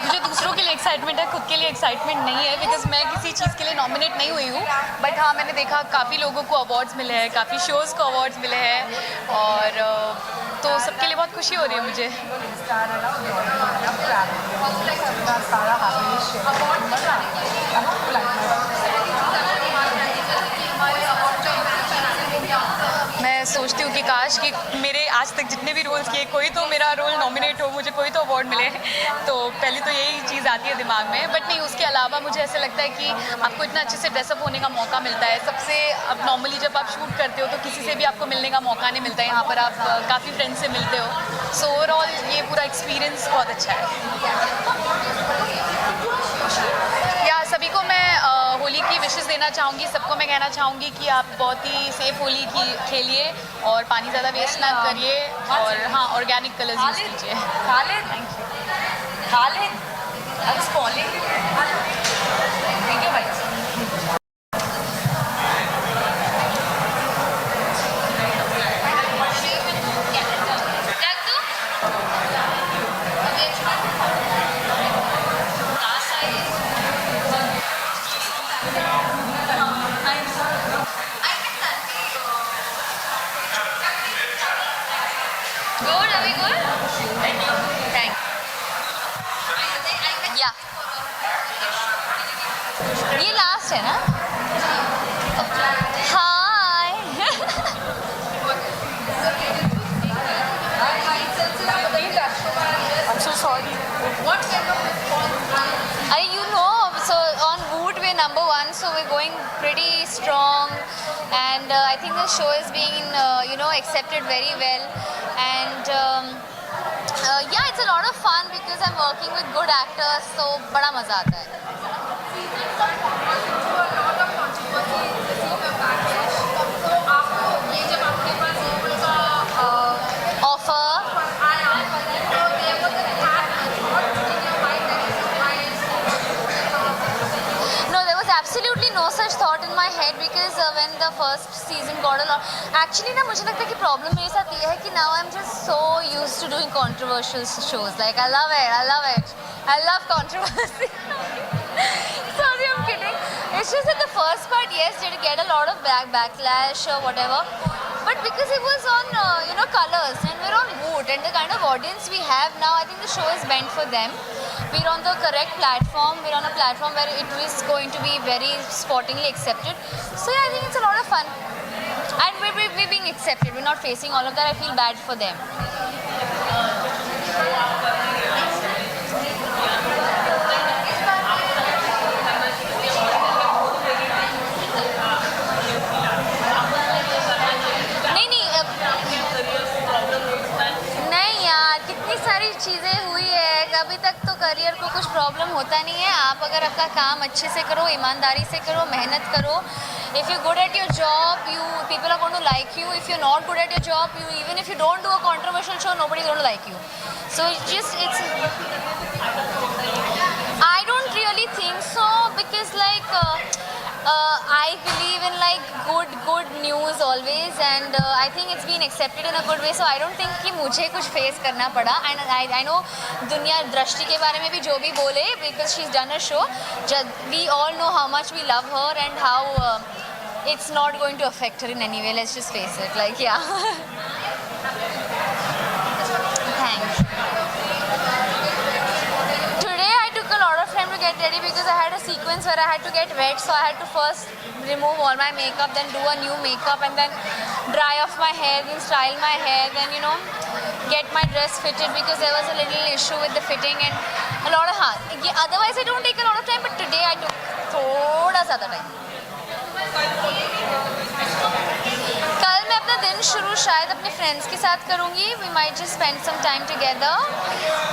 मुझे दूसरों के लिए एक्साइटमेंट है, खुद के लिए एक्साइटमेंट नहीं है, बिकॉज मैं किसी चीज़ के लिए नॉमिनेट नहीं हुई हूँ. बट हाँ, मैंने देखा काफ़ी लोगों को अवार्ड्स मिले हैं, काफ़ी शोज़ को अवार्ड्स मिले हैं, और तो सबके लिए बहुत खुशी हो रही है मुझे. मैं सोचती हूँ कि काश कि मेरे आज तक जितने भी रोल्स किए, कोई तो मेरा रोल नॉमिनेट हो, मुझे कोई तो अवार्ड मिले. तो पहले तो यही चीज़ आती है दिमाग में. बट नहीं, उसके अलावा मुझे ऐसा लगता है कि आपको इतना अच्छे से ड्रेसअप होने का मौका मिलता है. सबसे अब नॉर्मली जब आप शूट करते हो तो किसी से भी आपको मिलने का मौका नहीं मिलता है. यहाँ पर आप काफ़ी फ्रेंड्स से मिलते हो. सो ओवरऑल ये पूरा एक्सपीरियंस बहुत अच्छा है. या सभी को मैं होली की विशेस देना चाहूँगी. सबको मैं कहना चाहूँगी कि आप बहुत ही सेफ होली खेलिए और पानी ज़्यादा वेस्ट ना करिए, और हाँ, ऑर्गेनिक कलर्स यूज़ कीजिए. Khalid, Khalid, I was calling. Thank you भाई. Good, are we good? Thank Yeah. ये लास्ट है ना? Hi. I'm so sorry. What kind of response? You know, so on Woot we're number 1, so we're going pretty strong, and I think the show is being accepted very well, and yeah, it's a lot of fun because I'm working with good actors, so बड़ा मजा आता है. Absolutely no such thought in my head because when the first season got a lot, actually ना मुझे लगता है कि problem मेरे साथ ये है कि now I'm just so used to doing controversial shows. Like I love controversy. Sorry, I'm kidding. It's just that the first part, yes, did get a lot of backlash or whatever. But because it was on, Colors and we're on Woot and the kind of audience we have now, I think the show is meant for them. We're on the correct platform. We're on a platform where it is going to be very sportingly accepted. So yeah, I think it's a lot of fun. And we're being accepted. We're not facing all of that. I feel bad for them. सारी चीज़ें हुई है, अभी तक तो career को कुछ problem होता नहीं है. आप अगर आपका काम अच्छे से करो, ईमानदारी से करो, मेहनत करो, if you're good at your job, people are going to like you. If you're not good at your job, even if you don't do a controversial show, nobody's going to like you. So I don't really think so because I believe in good news always, and I think it's been accepted in a good way. So I don't think कि मुझे कुछ face करना पड़ा. And I know दुनिया दृष्टि के बारे में भी जो भी बोले, because she's done a show, we all know how much we love her and how it's not going to affect her in any way. Let's just face it. Yeah. Thanks. To get ready because I had a sequence where I had to get wet, so I had to first remove all my makeup, then do a new makeup, and then dry off my hair, then style my hair, then get my dress fitted because there was a little issue with the fitting and a lot of otherwise I don't take a lot of time, but today I took thoda ज़्यादा time. कल मैं अपना दिन शुरू शायद अपने friends के साथ करूँगी. We might just spend some time together,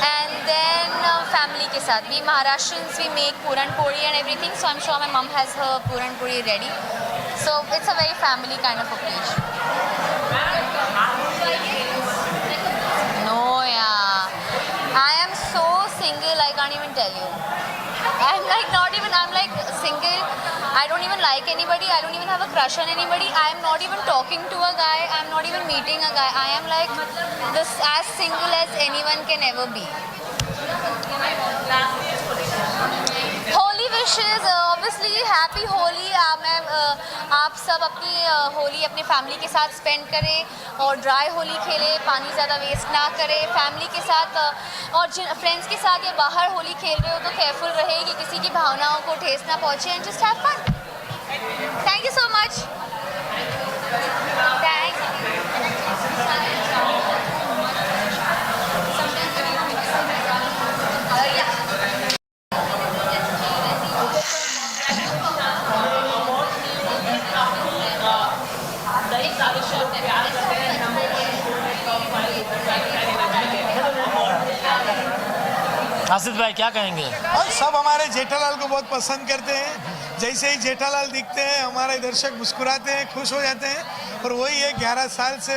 and then family के साथ. We Maharashtrians, we make puran puri and everything, so I'm sure my mom has her puran puri ready. So it's a very family kind of occasion. No, yeah. I am so single, I can't even tell you. I'm single. I don't even like anybody. I don't even have a crush on anybody. I'm not even talking to a guy. I'm not even meeting a guy. I am as single as anyone can ever be. Holy wishes, obviously happy Holi. आप सब अपनी होली अपने family के साथ spend करें और dry Holi खेलें, पानी ज़्यादा वेस्ट ना करें. फैमिली के साथ और फ्रेंड्स के साथ या बाहर होली खेल रहे हो तो केयरफुल रहे कि किसी की भावनाओं को ठेस ना पहुँचे. And just have fun. Thank you so much. Asif भाई क्या कहेंगे? और सब हमारे जेठालाल को बहुत पसंद करते हैं. जैसे ही जेठालाल दिखते हैं हमारे दर्शक मुस्कुराते हैं, खुश हो जाते हैं. और वही है 11 साल से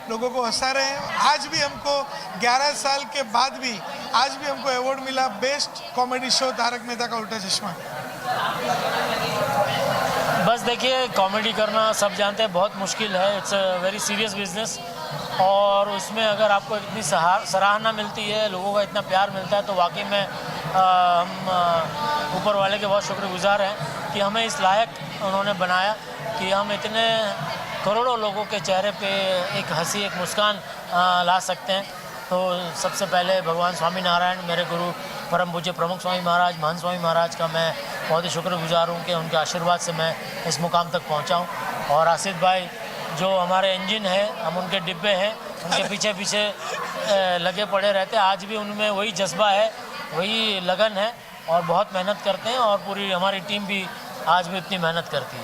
लोगों को हंसा रहे हैं. आज भी हमको 11 साल के बाद भी आज भी हमको अवार्ड मिला best comedy show Tarak Mehta ka Ooltah चश्मा. बस देखिए, कॉमेडी करना सब जानते हैं बहुत मुश्किल है. It's a very serious business, और उसमें अगर आपको इतनी सराहना मिलती है, लोगों का इतना प्यार मिलता है, तो वाकई में हम ऊपर वाले के बहुत शुक्रगुजार हैं कि हमें इस लायक उन्होंने बनाया कि हम इतने करोड़ों लोगों के चेहरे पे एक हंसी, एक मुस्कान ला सकते हैं। तो सबसे पहले भगवान स्वामी नारायण, मेरे गुरु परम पूज्य प्रमुख स्वामी महाराज, महंत स्वामी महाराज का मैं बहुत ही शुक्रगुजार हूँ कि उनके आशीर्वाद से मैं इस मुकाम तक पहुँचा हूँ। और आसिफ भाई जो हमारे इंजन है, हम उनके डिब्बे हैं, उनके पीछे पीछे लगे पड़े रहते हैं। आज भी उनमें वही जज्बा है, वही लगन है और बहुत मेहनत करते हैं और पूरी हमारी टीम भी आज भी इतनी मेहनत करती है।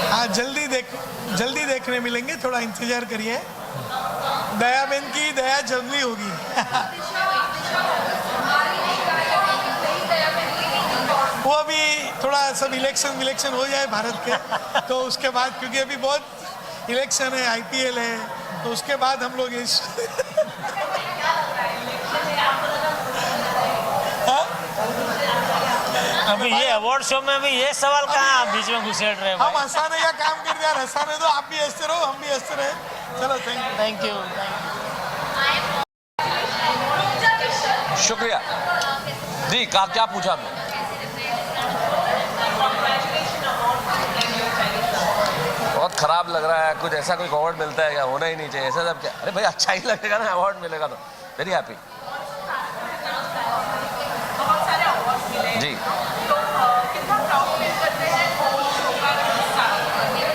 हाँ, जल्दी देखने मिलेंगे, थोड़ा इंतजार करिए। दया बहन की दया जल्दी होगी। वो अभी थोड़ा सब इलेक्शन हो जाए भारत के, तो उसके बाद, क्योंकि अभी बहुत इलेक्शन है, IPL है, तो उसके बाद हम लोग इस अभी ये अवार्ड शो में भी ये सवाल कहाँ बीच में घुसेड़ रहे हैं? हम हंसाने का काम कर दिया, हंसाने दो, आप भी हंसते रहो, हम भी हंसते रहे। चलो, थैंक यू। शुक्रिया जी। क्या पूछा मैं? बहुत खराब लग रहा है, कुछ ऐसा कोई अवार्ड मिलता है क्या? होना ही नहीं चाहिए ऐसा सब। क्या, अरे भाई अच्छा ही लगेगा ना, अवार्ड मिलेगा तो वेरी हैप्पी जी।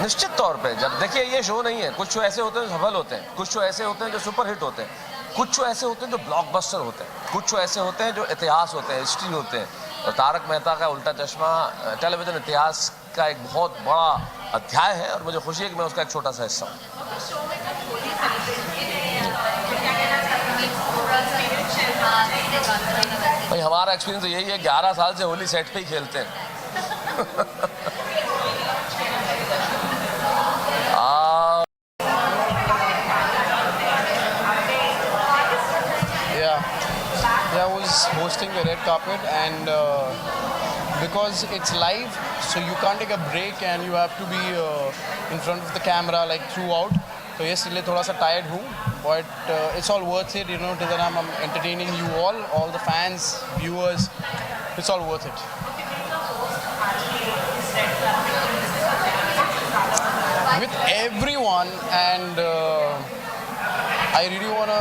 निश्चित तौर पे, जब देखिए ये शो नहीं है, कुछ शो ऐसे होते हैं जो सफल होते हैं, कुछ शो ऐसे होते हैं जो सुपर हिट होते हैं, कुछ शो ऐसे होते हैं जो ब्लॉकबस्टर होते हैं, कुछ शो ऐसे होते हैं जो इतिहास होते हैं, हिस्ट्री होते हैं। और तारक मेहता का उल्टा चश्मा टेलीविज़न इतिहास का एक बहुत बड़ा अध्याय है और मुझे खुशी है कि मैं उसका एक छोटा सा हिस्सा हूँ। भाई हमारा एक्सपीरियंस तो यही है, 11 साल से होली सेट पे ही खेलते हैं। I was hosting the red carpet, and because it's live, so you can't take a break and you have to be in front of the camera like throughout. So yes, इसलिए थोड़ा सा tired हूँ, but it's all worth it, you know, till then I'm entertaining you all the fans, viewers, it's all worth it. With everyone, and I really want to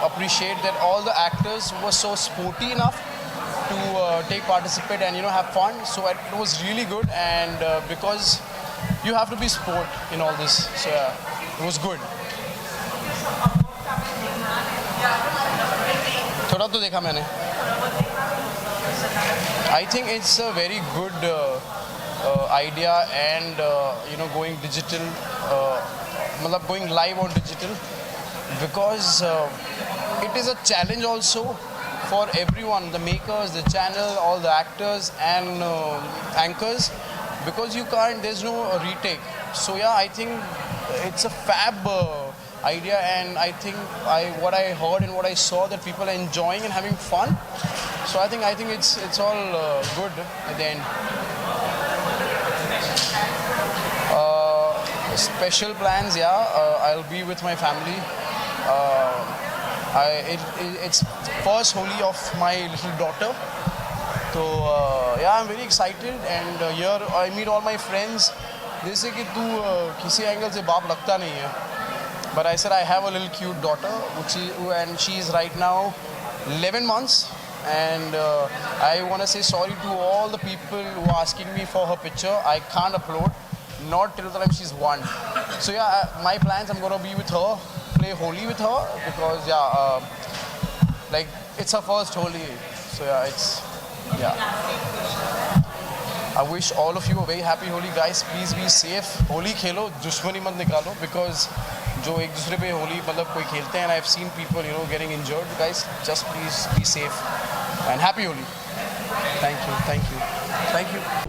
appreciate that all the actors were so sporty enough to participate and, you know, have fun. So it was really good, and because you have to be sport in all this, so yeah, it was good. थोड़ा तो देखा मैंने. I think it's a very good idea, and you know, going digital, मतलब going live on digital, because it is a challenge also for everyone, the makers, the channel, all the actors and anchors, because you can't, there's no retake. So yeah, I think it's a fab idea, and I think what I heard and what I saw, that people are enjoying and having fun. So I think it's all good at the end. Special plans, yeah. I'll be with my family. It's first Holi of my little daughter. So yeah, I'm very excited, and here I meet all my friends. They say कि तू किसी angle से बाप लगता नहीं है. But I said I have a little cute daughter, and she is right now 11 months. And I want to say sorry to all the people who are asking me for her picture. I can't upload, not till the time she's 1. So yeah, my plans, I'm going to be with her, play Holi with her, because yeah, like it's her first Holi. So yeah, I wish all of you a very happy Holi, guys. Please be safe. Holi खेलो, दुश्मनी मत निकालो, because जो एक दूसरे पे होली मतलब कोई खेलते हैं, and I've seen people, you know, getting injured. Guys, just please be safe and happy Holi. Thank you.